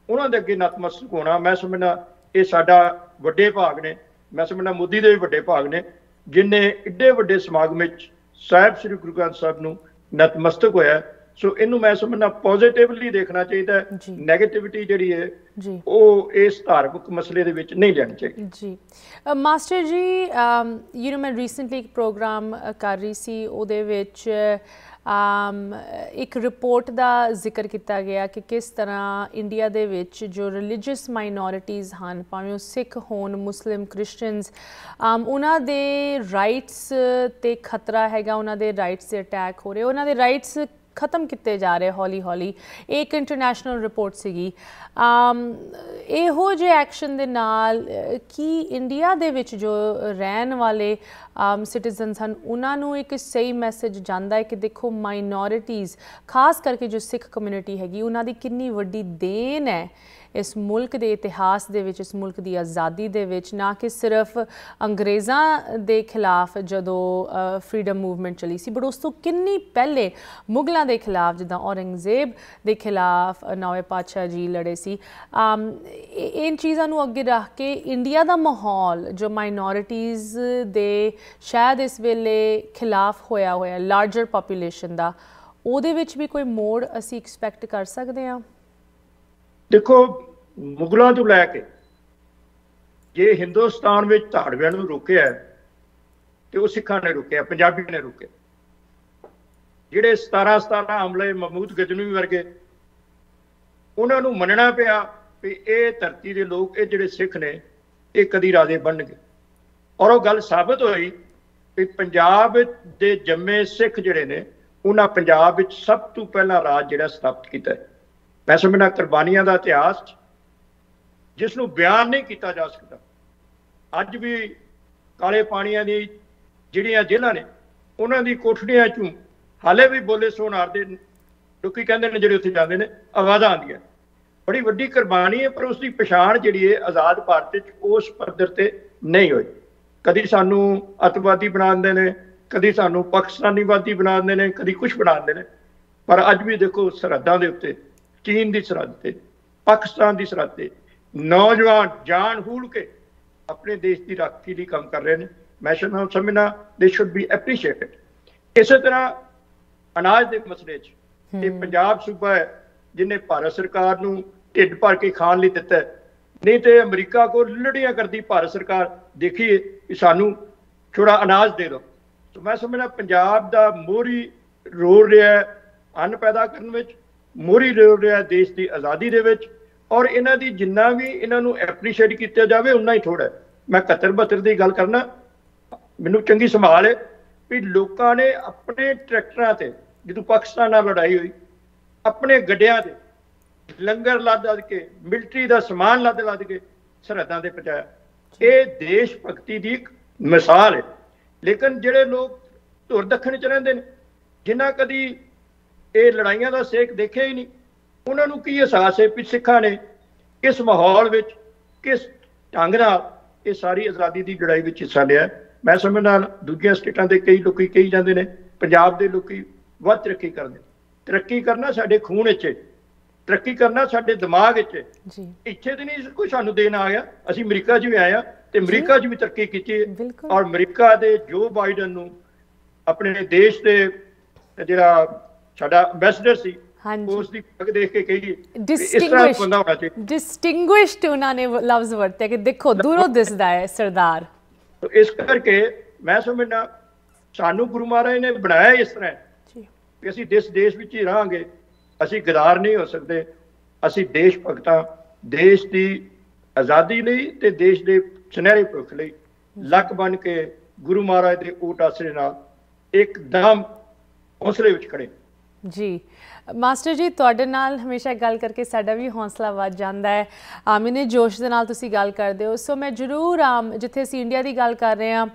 ਉਹਨਾਂ ਦੇ ਅੱਗੇ ਨਤਮਸਤਕ ਹੋਣਾ, ਮੈਂ ਸਮਝਦਾ ਇਹ ਸਾਡਾ ਵੱਡੇ ਭਾਗ ਨੇ। ਮੈਂ ਸਮਝਦਾ ਮੋਦੀ ਦੇ ਵੀ ਵੱਡੇ ਭਾਗ ਨੇ ਜਿਨ੍ਹਾਂ ਏਡੇ ਵੱਡੇ ਸਮਾਗਮ ਵਿੱਚ ਸਾਹਿਬ ਸ੍ਰੀ ਗੁਰੂ ਗ੍ਰੰਥ ਸਾਹਿਬ ਨੂੰ ਨਤਮਸਤਕ ਹੋਇਆ। ਸੋ ਇਹਨੂੰ ਮੈਂ ਸਮਝਦਾ ਪੋਜ਼ਿਟਿਵਲੀ ਦੇਖਣਾ ਚਾਹੀਦਾ ਹੈ। ਨੈਗੇਟਿਵਿਟੀ ਜਿਹੜੀ ਹੈ ਉਹ ਇਸ ਧਾਰਮਿਕ ਮਸਲੇ ਦੇ ਵਿੱਚ ਨਹੀਂ ਲੈਣੀ ਚਾਹੀਦੀ ਜੀ। ਮਾਸਟਰ ਜੀ, ਮੈਂ ਰੀਸੈਂਟਲੀ ਇੱਕ ਪ੍ਰੋਗਰਾਮ ਕਰ ਰਹੀ ਸੀ, ਉਹਦੇ ਵਿੱਚ ਇੱਕ ਰਿਪੋਰਟ ਦਾ ਜ਼ਿਕਰ ਕੀਤਾ ਗਿਆ ਕਿ ਕਿਸ ਤਰ੍ਹਾਂ ਇੰਡੀਆ ਦੇ ਵਿੱਚ ਜੋ ਰਿਲੀਜੀਅਸ ਮਾਈਨੋਰਿਟੀਜ਼ ਹਨ, ਭਾਵੇਂ ਉਹ ਸਿੱਖ ਹੋਣ, ਮੁਸਲਿਮ, ਕ੍ਰਿਸਚਨਸ, ਉਹਨਾਂ ਦੇ ਰਾਈਟਸ 'ਤੇ ਖਤਰਾ ਹੈਗਾ, ਉਹਨਾਂ ਦੇ ਰਾਈਟਸ 'ਤੇ ਅਟੈਕ ਹੋ ਰਹੇ, ਉਹਨਾਂ ਦੇ ਰਾਈਟਸ ਖਤਮ ਕੀਤੇ ਜਾ ਰਹੇ ਹੌਲੀ ਹੌਲੀ। ਇਹ ਇੱਕ ਇੰਟਰਨੈਸ਼ਨਲ ਰਿਪੋਰਟ ਸੀਗੀ। ਇਹੋ ਜਿਹੇ ਐਕਸ਼ਨ ਦੇ ਨਾਲ ਕੀ ਇੰਡੀਆ ਦੇ ਵਿੱਚ ਜੋ ਰਹਿਣ ਵਾਲੇ ਸਿਟੀਜ਼ਨਸ ਹਨ ਉਹਨਾਂ ਨੂੰ ਇੱਕ ਸਹੀ ਮੈਸੇਜ ਜਾਂਦਾ ਹੈ ਕਿ ਦੇਖੋ ਮਾਈਨੋਰਿਟੀਜ਼, ਖਾਸ ਕਰਕੇ ਜੋ ਸਿੱਖ ਕਮਿਊਨਿਟੀ ਹੈਗੀ, ਉਹਨਾਂ ਦੀ ਕਿੰਨੀ ਵੱਡੀ ਦੇਣ ਹੈ ਇਸ ਮੁਲਕ ਦੇ ਇਤਿਹਾਸ ਦੇ ਵਿੱਚ, ਇਸ ਮੁਲਕ ਦੀ ਆਜ਼ਾਦੀ ਦੇ ਵਿੱਚ, ਨਾ ਕਿ ਸਿਰਫ ਅੰਗਰੇਜ਼ਾਂ ਦੇ ਖਿਲਾਫ ਜਦੋਂ ਫਰੀडम ਮੂਵਮੈਂਟ ਚਲੀ ਸੀ, ਬਟ ਉਸ ਤੋਂ ਕਿੰਨੀ ਪਹਿਲੇ ਮੁਗਲਾਂ ਦੇ ਖਿਲਾਫ, ਜਿੱਦਾਂ ਔਰੰਗਜ਼ੇਬ ਦੇ ਖਿਲਾਫ ਨੌਵੇਂ ਪਾਤਸ਼ਾਹ ਜੀ ਲੜੇ ਸੀ। ਇਨ ਚੀਜ਼ਾਂ ਨੂੰ ਅੱਗੇ ਰੱਖ ਕੇ ਇੰਡੀਆ ਦਾ ਮਾਹੌਲ ਜੋ ਮਾਈਨੋਰਿਟੀਜ਼ ਦੇ ਸ਼ਾਇਦ ਇਸ ਵੇਲੇ ਖਿਲਾਫ ਹੋਇਆ ਲਾਰਜਰ ਪਾਪੂਲੇਸ਼ਨ ਦਾ, ਉਹਦੇ ਵਿੱਚ ਵੀ ਕੋਈ ਮੋੜ ਅਸੀਂ ਐਕਸਪੈਕਟ ਕਰ ਸਕਦੇ ਹਾਂ? ਦੇਖੋ, ਮੁਗਲਾਂ ਤੋਂ ਲੈ ਕੇ ਜੇ ਹਿੰਦੁਸਤਾਨ ਵਿੱਚ ਧਾੜਵਿਆਂ ਨੂੰ ਰੋਕਿਆ ਤੇ ਉਹ ਸਿੱਖਾਂ ਨੇ ਰੋਕਿਆ, ਪੰਜਾਬੀਆਂ ਨੇ ਰੋਕਿਆ। ਜਿਹੜੇ 17 ਹਮਲੇ ਮਹਿਮੂਦ ਗਜ਼ਨਵੀ ਵਰਗੇ, ਉਹਨਾਂ ਨੂੰ ਮੰਨਣਾ ਪਿਆ ਵੀ ਇਹ ਧਰਤੀ ਦੇ ਲੋਕ, ਇਹ ਜਿਹੜੇ ਸਿੱਖ ਨੇ, ਇਹ ਕਦੀ ਰਾਜੇ ਬਣਨਗੇ। ਔਰ ਉਹ ਗੱਲ ਸਾਬਤ ਹੋਈ ਵੀ ਪੰਜਾਬ ਦੇ ਜੰਮੇ ਸਿੱਖ ਜਿਹੜੇ ਨੇ, ਉਹਨਾਂ ਪੰਜਾਬ ਵਿੱਚ ਸਭ ਤੋਂ ਪਹਿਲਾਂ ਰਾਜ ਜਿਹੜਾ ਸਥਾਪਿਤ ਕੀਤਾ ਹੈ। ਮੈਂ ਸਮਝਦਾ ਕੁਰਬਾਨੀਆਂ ਦਾ ਇਤਿਹਾਸ ਜਿਸ ਨੂੰ ਬਿਆਨ ਨਹੀਂ ਕੀਤਾ ਜਾ ਸਕਦਾ। ਅੱਜ ਵੀ ਕਾਲੇ ਪਾਣੀਆਂ ਦੀ ਜਿਹੜੀਆਂ ਜੇਲ੍ਹਾਂ ਨੇ, ਉਹਨਾਂ ਦੀ ਕੋਠੜੀਆਂ 'ਚੋਂ ਹਾਲੇ ਵੀ ਬੋਲੇ ਸੋਨਾਰ ਦੇ ਲੋਕੀ ਕਹਿੰਦੇ ਨੇ, ਜਿਹੜੇ ਉੱਥੇ ਜਾਂਦੇ ਨੇ, ਆਵਾਜ਼ਾਂ ਆਉਂਦੀਆਂ। ਬੜੀ ਵੱਡੀ ਕੁਰਬਾਨੀ ਹੈ, ਪਰ ਉਸ ਦੀ ਪਛਾਣ ਜਿਹੜੀ ਹੈ ਆਜ਼ਾਦ ਭਾਰਤ 'ਚ ਉਸ ਪੱਧਰ ਤੇ ਨਹੀਂ ਹੋਈ। ਕਦੀ ਸਾਨੂੰ ਅੱਤਵਾਦੀ ਬਣਾ ਦਿੰਦੇ ਨੇ, ਕਦੀ ਸਾਨੂੰ ਪਾਕਿਸਤਾਨੀਵਾਦੀ ਬਣਾ ਦਿੰਦੇ ਨੇ, ਕਦੀ ਕੁਛ ਬਣਾ ਦਿੰਦੇ ਨੇ। ਪਰ ਅੱਜ ਵੀ ਦੇਖੋ, ਸਰਹੱਦਾਂ ਦੇ ਉੱਤੇ, ਚੀਨ ਦੀ ਸਰਹੱਦ ਤੇ, ਪਾਕਿਸਤਾਨ ਦੀ ਸਰਹੱਦ ਤੇ ਨੌਜਵਾਨ ਜਾਨ ਹੂਲ ਕੇ ਆਪਣੇ ਦੇਸ਼ ਦੀ ਰਾਖੀ ਲਈ ਕੰਮ ਕਰ ਰਹੇ ਨੇ। ਮੈਂ ਸਮਝਦਾ ਦੇ ਸ਼ੁੱਡ ਬੀ ਐਪਰੀਸ਼ੀਏਟਡ। ਇਸੇ ਤਰ੍ਹਾਂ ਅਨਾਜ ਦੇ ਮਸਲੇ 'ਚ ਇਹ ਪੰਜਾਬ ਸੂਬਾ ਹੈ ਜਿਹਨੇ ਭਾਰਤ ਸਰਕਾਰ ਨੂੰ ਢਿੱਡ ਭਰ ਕੇ ਖਾਣ ਲਈ ਦਿੱਤਾ, ਨਹੀਂ ਤੇ ਅਮਰੀਕਾ ਕੋਲ ਲੜੀਆਂ ਕਰਦੀ ਭਾਰਤ ਸਰਕਾਰ, ਦੇਖੀਏ ਕਿ ਸਾਨੂੰ ਥੋੜਾ ਅਨਾਜ ਦੇ ਦਿਓ। ਸੋ ਮੈਂ ਸਮਝਦਾ ਪੰਜਾਬ ਦਾ ਮੋਹਰੀ ਰੋਲ ਰਿਹਾ ਅੰਨ ਪੈਦਾ ਕਰਨ ਵਿੱਚ, ਮੋਹਰੀ ਰੋਲ ਰਿਹਾ ਦੇਸ਼ ਦੀ ਆਜ਼ਾਦੀ ਦੇ ਵਿੱਚ। ਔਰ ਇਹਨਾਂ ਦੀ ਜਿੰਨਾ ਵੀ ਇਹਨਾਂ ਨੂੰ ਐਪਰੀਸ਼ੀਏਟ ਕੀਤਾ ਜਾਵੇ ਉਨਾ ਹੀ ਥੋੜਾ। ਮੈਂ 71-72 ਦੀ ਗੱਲ ਕਰਨਾ, ਮੈਨੂੰ ਚੰਗੀ ਸੰਭਾਲ ਹੈ ਵੀ ਲੋਕਾਂ ਨੇ ਆਪਣੇ ਟਰੈਕਟਰਾਂ ਤੇ, ਜਦੋਂ ਪਾਕਿਸਤਾਨ ਨਾਲ ਲੜਾਈ ਹੋਈ, ਆਪਣੇ ਗੱਡਿਆਂ ਤੇ ਲੰਗਰ ਲੱਦ ਕੇ, ਮਿਲਟਰੀ ਦਾ ਸਮਾਨ ਲੱਦ ਕੇ ਸਰਹੱਦਾਂ ਤੇ ਪਹੁੰਚਾਇਆ। ਇਹ ਦੇਸ਼ ਭਗਤੀ ਦੀ ਇੱਕ ਮਿਸਾਲ ਹੈ। ਲੇਕਿਨ ਜਿਹੜੇ ਲੋਕ ਧੁਰ ਦੱਖਣ 'ਚ ਰਹਿੰਦੇ ਨੇ, ਜਿਨ੍ਹਾਂ ਕਦੀ ਇਹ ਲੜਾਈਆਂ ਦਾ ਸੇਕ ਦੇਖਿਆ ਹੀ ਨਹੀਂ, ਉਹਨਾਂ ਨੂੰ ਕੀ ਅਹਿਸਾਸ ਹੈ ਵੀ ਸਿੱਖਾਂ ਨੇ ਕਿਸ ਮਾਹੌਲ ਵਿੱਚ, ਕਿਸ ਢੰਗ ਨਾਲ ਇਹ ਸਾਰੀ ਆਜ਼ਾਦੀ ਦੀ ਲੜਾਈ ਵਿੱਚ ਹਿੱਸਾ ਲਿਆ। ਮੈਂ ਸਮਝਦਾ ਦੂਜੀਆਂ ਸਟੇਟਾਂ ਦੇ ਕਈ ਲੋਕੀ ਕਹੀ ਜਾਂਦੇ ਨੇ ਪੰਜਾਬ ਦੇ ਲੋਕੀ ਵੱਧ ਤਰੱਕੀ ਕਰਦੇ। ਤਰੱਕੀ ਕਰਨਾ ਸਾਡੇ ਖੂਨ ਵਿੱਚ, ਤਰੱਕੀ ਕਰਨਾ ਸਾਡੇ ਦਿਮਾਗ ਵਿੱਚ। ਇੱਥੇ ਤੇ ਨਹੀਂ ਕੋਈ ਸਾਨੂੰ ਦੇਣ ਆ ਗਿਆ। ਅਸੀਂ ਅਮਰੀਕਾ 'ਚ ਵੀ ਆਏ ਹਾਂ, ਤੇ ਅਮਰੀਕਾ 'ਚ ਵੀ ਤਰੱਕੀ ਕੀਤੀ ਹੈ। ਔਰ ਅਮਰੀਕਾ ਦੇ ਜੋ ਬਾਈਡਨ ਨੂੰ ਆਪਣੇ ਦੇਸ਼ ਦੇ ਜਿਹੜਾ ਸਾਡਾ ਐਂਬੈਸਡਰ ਸੀ ਉਸ ਦੀ ਪੱਗ ਦੇਖ ਕੇ ਕਹੀ ਇਸ ਤਰ੍ਹਾਂ ਬੰਦਾ ਹੋਣਾ ਚਾਹੀਦਾ। ਡਿਸਟਿੰਗੁਇਸ਼ਡ ਉਹਨਾਂ ਨੇ ਲਫ਼ਜ਼ ਵਰਤੇ ਕਿ ਦੇਖੋ ਦੂਰੋਂ ਦਿਸਦਾ ਹੈ ਸਰਦਾਰ। ਇਸ ਕਰਕੇ ਮੈਂ ਸਮਝਦਾ ਸਾਨੂੰ ਗੁਰੂ ਮਹਾਰਾਜ ਨੇ ਬਣਾਇਆ ਇਸ ਤਰ੍ਹਾਂ ਕਿ ਅਸੀਂ ਦੇਸ਼ ਵਿੱਚ ਹੀ ਰਹਾਂਗੇ, ਅਸੀਂ ਗਦਾਰ ਨਹੀਂ ਹੋ ਸਕਦੇ। ਅਸੀਂ ਦੇਸ਼ ਭਗਤਾਂ, ਦੇਸ਼ ਦੀ ਆਜ਼ਾਦੀ ਲਈ ਤੇ ਦੇਸ਼ ਦੇ ਸੁਨਹਿਰੇ ਭਵਿੱਖ ਲਈ ਲੱਕ ਬਣ ਕੇ ਗੁਰੂ ਮਹਾਰਾਜ ਦੇ ਓਟ ਆਸਰੇ ਨਾਲ ਇੱਕਦਮ ਹੌਸਲੇ ਵਿੱਚ ਖੜੇ। ਜੀ ਮਾਸਟਰ ਜੀ, ਤੁਹਾਡੇ ਨਾਲ ਹਮੇਸ਼ਾ ਗੱਲ ਕਰਕੇ ਸਾਡਾ ਵੀ ਹੌਸਲਾ ਵੱਧ ਜਾਂਦਾ ਹੈ। ਇੰਨੇ ਜੋਸ਼ ਦੇ ਨਾਲ ਤੁਸੀਂ ਗੱਲ ਕਰਦੇ ਹੋ। ਸੋ ਮੈਂ ਜ਼ਰੂਰ ਜਿੱਥੇ ਅਸੀਂ ਇੰਡੀਆ ਦੀ ਗੱਲ ਕਰ ਰਹੇ ਹਾਂ,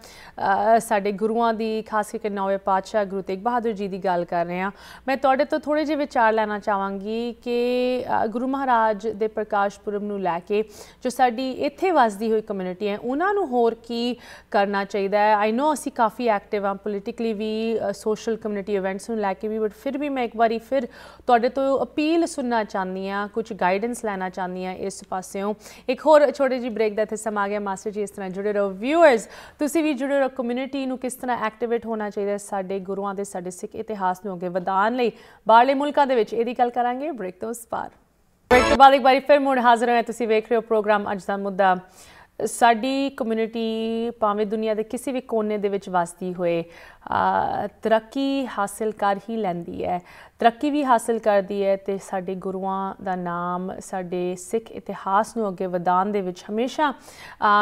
ਸਾਡੇ ਗੁਰੂਆਂ ਦੀ, ਖਾਸ ਕਰਕੇ 9ਵੇਂ ਪਾਤਸ਼ਾਹ ਗੁਰੂ ਤੇਗ ਬਹਾਦਰ ਜੀ ਦੀ ਗੱਲ ਕਰ ਰਹੇ ਹਾਂ, ਮੈਂ ਤੁਹਾਡੇ ਤੋਂ ਥੋੜ੍ਹੇ ਜਿਹੇ ਵਿਚਾਰ ਲੈਣਾ ਚਾਹਾਂਗੀ ਕਿ ਗੁਰੂ ਮਹਾਰਾਜ ਦੇ ਪ੍ਰਕਾਸ਼ ਪੁਰਬ ਨੂੰ ਲੈ ਕੇ ਜੋ ਸਾਡੀ ਇੱਥੇ ਵੱਸਦੀ ਹੋਈ ਕਮਿਊਨਿਟੀ ਹੈ ਉਹਨਾਂ ਨੂੰ ਹੋਰ ਕੀ ਕਰਨਾ ਚਾਹੀਦਾ ਹੈ। ਆਈ ਨੋ ਅਸੀਂ ਕਾਫੀ ਐਕਟਿਵ ਹਾਂ ਪੋਲੀਟੀਕਲੀ ਵੀ, ਸੋਸ਼ਲ ਕਮਿਊਨਿਟੀ ਇਵੈਂਟਸ ਨੂੰ ਲੈ ਕੇ ਵੀ, ਬਟ ਫਿਰ ਵੀ ਮੈਂ ਇੱਕ ਵਾਰੀ ਫਿਰ ਤੁਹਾਡੇ ਤੋਂ ਅਪੀਲ ਸੁਣਨਾ ਚਾਹੁੰਦੀ ਹਾਂ, ਕੁਝ ਗਾਈਡੈਂਸ ਲੈਣਾ ਚਾਹੁੰਦੀ ਹਾਂ ਇਸ ਪਾਸਿਓਂ। ਇੱਕ ਹੋਰ ਛੋਟੇ ਜਿਹੀ ਬ੍ਰੇਕ ਦਾ ਇੱਥੇ ਸਮਾਂ ਆ ਗਿਆ। ਮਾਸਟਰ ਜੀ ਇਸ ਤਰ੍ਹਾਂ ਜੁੜੇ ਰਹੋ। ਵਿਊਅਰਸ ਤੁਸੀਂ ਵੀ ਜੁੜੇ ਰਹੋ। ਕਮਿਊਨਿਟੀ ਨੂੰ ਕਿਸ ਤਰ੍ਹਾਂ ਐਕਟੀਵੇਟ ਹੋਣਾ ਚਾਹੀਦਾ ਸਾਡੇ ਗੁਰੂਆਂ ਦੇ, ਸਾਡੇ ਸਿੱਖ ਇਤਿਹਾਸ ਨੂੰ ਅੱਗੇ ਵਧਾਉਣ ਲਈ ਬਾਹਰਲੇ ਮੁਲਕਾਂ ਦੇ ਵਿੱਚ, ਇਹਦੀ ਗੱਲ ਕਰਾਂਗੇ ਬ੍ਰੇਕ ਤੋਂ ਪਾਰ। ਬ੍ਰੇਕ ਤੋਂ ਬਾਅਦ ਇੱਕ ਵਾਰੀ ਫਿਰ ਮੁੜ ਹਾਜ਼ਰ ਹੋਏ। ਤੁਸੀਂ ਵੇਖ ਰਹੇ ਹੋ ਪ੍ਰੋਗਰਾਮ ਅੱਜ ਦਾ ਮੁੱਦਾ। ਸਾਡੀ ਕਮਿਊਨਿਟੀ ਭਾਵੇਂ ਦੁਨੀਆ ਦੇ ਕਿਸੇ ਵੀ ਕੋਨੇ ਦੇ ਵਿੱਚ ਵੱਸਦੀ ਹੋਏ ਤਰੱਕੀ ਹਾਸਿਲ ਕਰ ਹੀ ਲੈਂਦੀ ਹੈ, ਤਰੱਕੀ ਵੀ ਹਾਸਿਲ ਕਰਦੀ ਹੈ ਅਤੇ ਸਾਡੇ ਗੁਰੂਆਂ ਦਾ ਨਾਮ, ਸਾਡੇ ਸਿੱਖ ਇਤਿਹਾਸ ਨੂੰ ਅੱਗੇ ਵਧਾਉਣ ਦੇ ਵਿੱਚ ਹਮੇਸ਼ਾ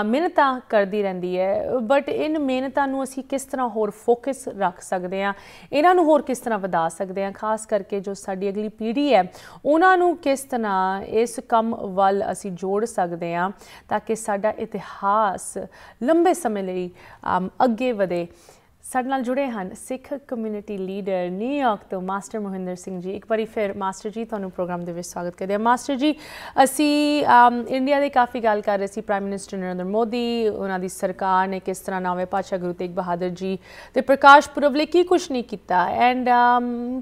ਮਿਹਨਤਾਂ ਕਰਦੀ ਰਹਿੰਦੀ ਹੈ। ਬਟ ਇਨ ਮਿਹਨਤਾਂ ਨੂੰ ਅਸੀਂ ਕਿਸ ਤਰ੍ਹਾਂ ਹੋਰ ਫੋਕਸ ਰੱਖ ਸਕਦੇ ਹਾਂ, ਇਹਨਾਂ ਨੂੰ ਹੋਰ ਕਿਸ ਤਰ੍ਹਾਂ ਵਧਾ ਸਕਦੇ ਹਾਂ, ਖਾਸ ਕਰਕੇ ਜੋ ਸਾਡੀ ਅਗਲੀ ਪੀੜ੍ਹੀ ਹੈ ਉਹਨਾਂ ਨੂੰ ਕਿਸ ਤਰ੍ਹਾਂ ਇਸ ਕੰਮ ਵੱਲ ਅਸੀਂ ਜੋੜ ਸਕਦੇ ਹਾਂ ਤਾਂ ਕਿ ਸਾਡਾ ਇਤਿਹਾਸ ਲੰਬੇ ਸਮੇਂ ਲਈ ਅੱਗੇ ਵਧੇ। ਸਾਡੇ ਨਾਲ ਜੁੜੇ ਹਨ ਸਿੱਖ ਕਮਿਊਨਿਟੀ ਲੀਡਰ ਨਿਊਯਾਰਕ ਤੋਂ ਮਾਸਟਰ ਮੋਹਿੰਦਰ ਸਿੰਘ ਜੀ। ਇੱਕ ਵਾਰੀ ਫਿਰ ਮਾਸਟਰ ਜੀ ਤੁਹਾਨੂੰ ਪ੍ਰੋਗਰਾਮ ਦੇ ਵਿੱਚ ਸਵਾਗਤ ਕਰਦੇ ਹਾਂ। ਮਾਸਟਰ ਜੀ, ਅਸੀਂ ਇੰਡੀਆ ਦੀ ਕਾਫੀ ਗੱਲ ਕਰ ਰਹੇ ਸੀ। ਪ੍ਰਾਈਮ ਮਿਨਿਸਟਰ ਨਰਿੰਦਰ ਮੋਦੀ, ਉਹਨਾਂ ਦੀ ਸਰਕਾਰ ਨੇ ਕਿਸ ਤਰ੍ਹਾਂ 9ਵੇਂ ਪਾਤਸ਼ਾਹ ਗੁਰੂ ਤੇਗ ਬਹਾਦਰ ਜੀ ਦੇ ਪ੍ਰਕਾਸ਼ ਪੁਰਬ ਲਈ ਕੀ ਕੁਛ ਨਹੀਂ ਕੀਤਾ। ਐਂਡ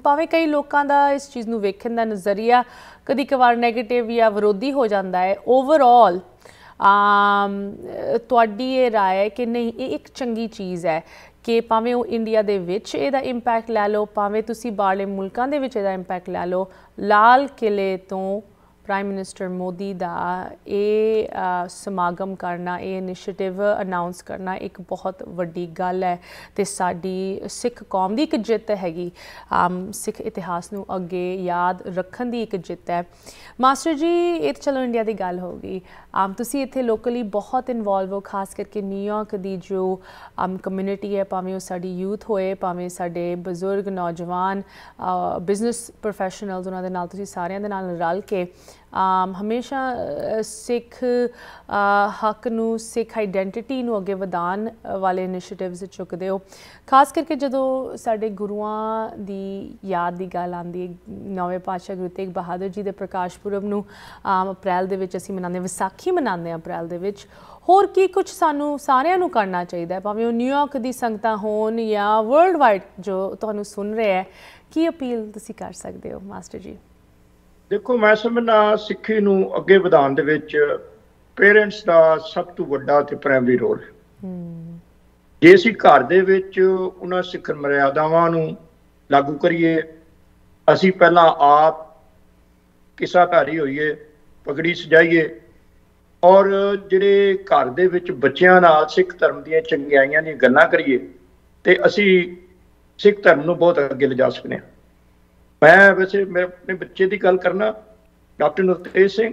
ਭਾਵੇਂ ਕਈ ਲੋਕਾਂ ਦਾ ਇਸ ਚੀਜ਼ ਨੂੰ ਵੇਖਣ ਦਾ ਨਜ਼ਰੀਆ ਕਦੀ ਕਵਾਰ ਨੈਗੇਟਿਵ ਜਾਂ ਵਿਰੋਧੀ ਹੋ ਜਾਂਦਾ ਹੈ, ਓਵਰਆਲ ਤੁਹਾਡੀ ਇਹ ਰਾਏ ਹੈ ਕਿ ਨਹੀਂ ਇਹ ਇੱਕ ਚੰਗੀ ਚੀਜ਼ ਹੈ ਕਿ ਭਾਵੇਂ ਉਹ ਇੰਡੀਆ ਦੇ ਵਿੱਚ ਇਹਦਾ ਇੰਪੈਕਟ ਲੈ ਲਓ, ਭਾਵੇਂ ਤੁਸੀਂ ਬਾਹਰਲੇ ਮੁਲਕਾਂ ਦੇ ਵਿੱਚ ਇਹਦਾ ਇੰਪੈਕਟ ਲੈ ਲਓ, ਲਾਲ ਕਿਲੇ ਤੋਂ ਪ੍ਰਾਈਮ ਮਿਨਿਸਟਰ ਮੋਦੀ ਦਾ ਇਹ ਸਮਾਗਮ ਕਰਨਾ, ਇਹ ਇਨੀਸ਼ੀਏਟਿਵ ਅਨਾਊਂਸ ਕਰਨਾ ਇੱਕ ਬਹੁਤ ਵੱਡੀ ਗੱਲ ਹੈ ਅਤੇ ਸਾਡੀ ਸਿੱਖ ਕੌਮ ਦੀ ਇੱਕ ਜਿੱਤ ਹੈਗੀ, ਸਿੱਖ ਇਤਿਹਾਸ ਨੂੰ ਅੱਗੇ ਯਾਦ ਰੱਖਣ ਦੀ ਇੱਕ ਜਿੱਤ ਹੈ। ਮਾਸਟਰ ਜੀ, ਇਹ ਤਾਂ ਚਲੋ ਇੰਡੀਆ ਦੀ ਗੱਲ ਹੋ ਗਈ, ਤੁਸੀਂ ਇੱਥੇ ਲੋਕਲੀ ਬਹੁਤ ਇਨਵੋਲਵ ਹੋ, ਖਾਸ ਕਰਕੇ ਨਿਊਯਾਰਕ ਦੀ ਜੋ ਕਮਿਊਨਿਟੀ ਹੈ, ਭਾਵੇਂ ਉਹ ਸਾਡੀ ਯੂਥ ਹੋਏ, ਭਾਵੇਂ ਸਾਡੇ ਬਜ਼ੁਰਗ, ਨੌਜਵਾਨ, ਬਿਜ਼ਨਸ ਪ੍ਰੋਫੈਸ਼ਨਲਜ਼, ਉਹਨਾਂ ਦੇ ਨਾਲ ਤੁਸੀਂ ਸਾਰਿਆਂ ਦੇ ਨਾਲ ਰਲ ਕੇ ਹਮੇਸ਼ਾ ਸਿੱਖ ਹੱਕ ਨੂੰ, ਸਿੱਖ ਆਈਡੈਂਟਿਟੀ ਨੂੰ ਅੱਗੇ ਵਧਾਉਣ ਵਾਲੇ ਇਨੀਸ਼ੀਏਟਿਵਸ ਚੁੱਕਦੇ ਹੋ। ਖਾਸ ਕਰਕੇ ਜਦੋਂ ਸਾਡੇ ਗੁਰੂਆਂ ਦੀ ਯਾਦ ਦੀ ਗੱਲ ਆਉਂਦੀ ਹੈ, 9ਵੇਂ ਪਾਤਸ਼ਾਹ ਗੁਰੂ ਤੇਗ ਬਹਾਦਰ ਜੀ ਦੇ ਪ੍ਰਕਾਸ਼ ਪੁਰਬ ਨੂੰ ਅਪ੍ਰੈਲ ਦੇ ਵਿੱਚ ਅਸੀਂ ਮਨਾਉਂਦੇ ਹਾਂ, ਵਿਸਾਖੀ ਮਨਾਉਂਦੇ ਹਾਂ ਅਪ੍ਰੈਲ ਦੇ ਵਿੱਚ। ਹੋਰ ਕੀ ਕੁਛ ਸਾਨੂੰ ਸਾਰਿਆਂ ਨੂੰ ਕਰਨਾ ਚਾਹੀਦਾ ਹੈ, ਭਾਵੇਂ ਉਹ ਨਿਊਯਾਰਕ ਦੀ ਸੰਗਤਾਂ ਹੋਣ ਜਾਂ ਵਰਲਡ ਵਾਈਡ ਜੋ ਤੁਹਾਨੂੰ ਸੁਣ ਰਿਹਾ ਹੈ, ਕੀ ਅਪੀਲ ਤੁਸੀਂ ਕਰ ਸਕਦੇ ਹੋ ਮਾਸਟਰ ਜੀ? ਦੇਖੋ, ਮੈਂ ਸਮਝਦਾ ਸਿੱਖੀ ਨੂੰ ਅੱਗੇ ਵਧਾਉਣ ਦੇ ਵਿੱਚ ਪੇਰੈਂਟਸ ਦਾ ਸਭ ਤੋਂ ਵੱਡਾ ਤੇ ਪ੍ਰਾਇਮਰੀ ਰੋਲ ਹੈ। ਜੇ ਅਸੀਂ ਘਰ ਦੇ ਵਿੱਚ ਉਹਨਾਂ ਸਿੱਖ ਮਰਿਆਦਾਵਾਂ ਨੂੰ ਲਾਗੂ ਕਰੀਏ, ਅਸੀਂ ਪਹਿਲਾਂ ਆਪ ਕਿੱਸਾਧਾਰੀ ਹੋਈਏ, ਪਗੜੀ ਸਜਾਈਏ, ਔਰ ਜਿਹੜੇ ਘਰ ਦੇ ਵਿੱਚ ਬੱਚਿਆਂ ਨਾਲ ਸਿੱਖ ਧਰਮ ਦੀਆਂ ਚੰਗਿਆਈਆਂ ਦੀਆਂ ਗੱਲਾਂ ਕਰੀਏ ਤੇ ਅਸੀਂ ਸਿੱਖ ਧਰਮ ਨੂੰ ਬਹੁਤ ਅੱਗੇ ਲਿਜਾ ਸਕਦੇ ਹਾਂ। ਮੈਂ ਵੈਸੇ ਮੈਂ ਆਪਣੇ ਬੱਚੇ ਦੀ ਗੱਲ ਕਰਨਾ, ਡਾਕਟਰ ਨਵਤੇਜ ਸਿੰਘ,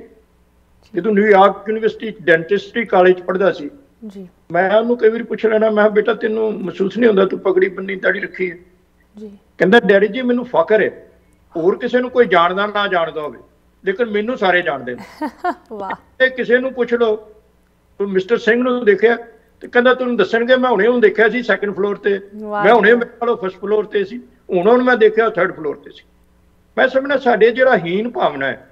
ਜਦੋਂ ਨਿਊਯਾਰਕ ਯੂਨੀਵਰਸਿਟੀ ਡੈਂਟਿਸਟਰੀ ਕਾਲਜ ਪੜ੍ਹਦਾ ਸੀ, ਮੈਂ ਉਹਨੂੰ ਕਈ ਵਾਰੀ ਪੁੱਛ ਲੈਣਾ, ਮੈਂ ਬੇਟਾ ਤੈਨੂੰ ਮਹਿਸੂਸ ਨਹੀਂ ਹੁੰਦਾ ਤੂੰ ਪਗੜੀ ਬੰਨੀ, ਦਾੜੀ ਰੱਖੀ ਹੈ? ਕਹਿੰਦਾ ਡੈਡੀ ਜੀ ਮੈਨੂੰ ਫਖਰ ਹੈ, ਹੋਰ ਕਿਸੇ ਨੂੰ ਕੋਈ ਜਾਣਦਾ ਨਾ ਜਾਣਦਾ ਹੋਵੇ ਲੇਕਿਨ ਮੈਨੂੰ ਸਾਰੇ ਜਾਣਦੇ ਨੇ। ਤੇ ਕਿਸੇ ਨੂੰ ਪੁੱਛ ਲਓ ਤੂੰ ਮਿਸਟਰ ਸਿੰਘ ਨੂੰ ਦੇਖਿਆ ਤੇ ਕਹਿੰਦਾ ਤੁਹਾਨੂੰ ਦੱਸਣਗੇ ਮੈਂ ਹੁਣੇ ਉਹਨੂੰ ਦੇਖਿਆ ਸੀ ਸੈਕੰਡ ਫਲੋਰ ਤੇ, ਮੈਂ ਹੁਣੇ ਫਸਟ ਫਲੋਰ ਤੇ ਸੀ, ਹੁਣ ਉਹਨੂੰ ਮੈਂ ਦੇਖਿਆ ਥਰਡ ਫਲੋਰ ਤੇ ਸੀ। ਮੈਂ ਸਮਝਦਾ ਸਾਡੇ ਜਿਹੜਾ ਹੀਨ ਭਾਵਨਾ ਹੈ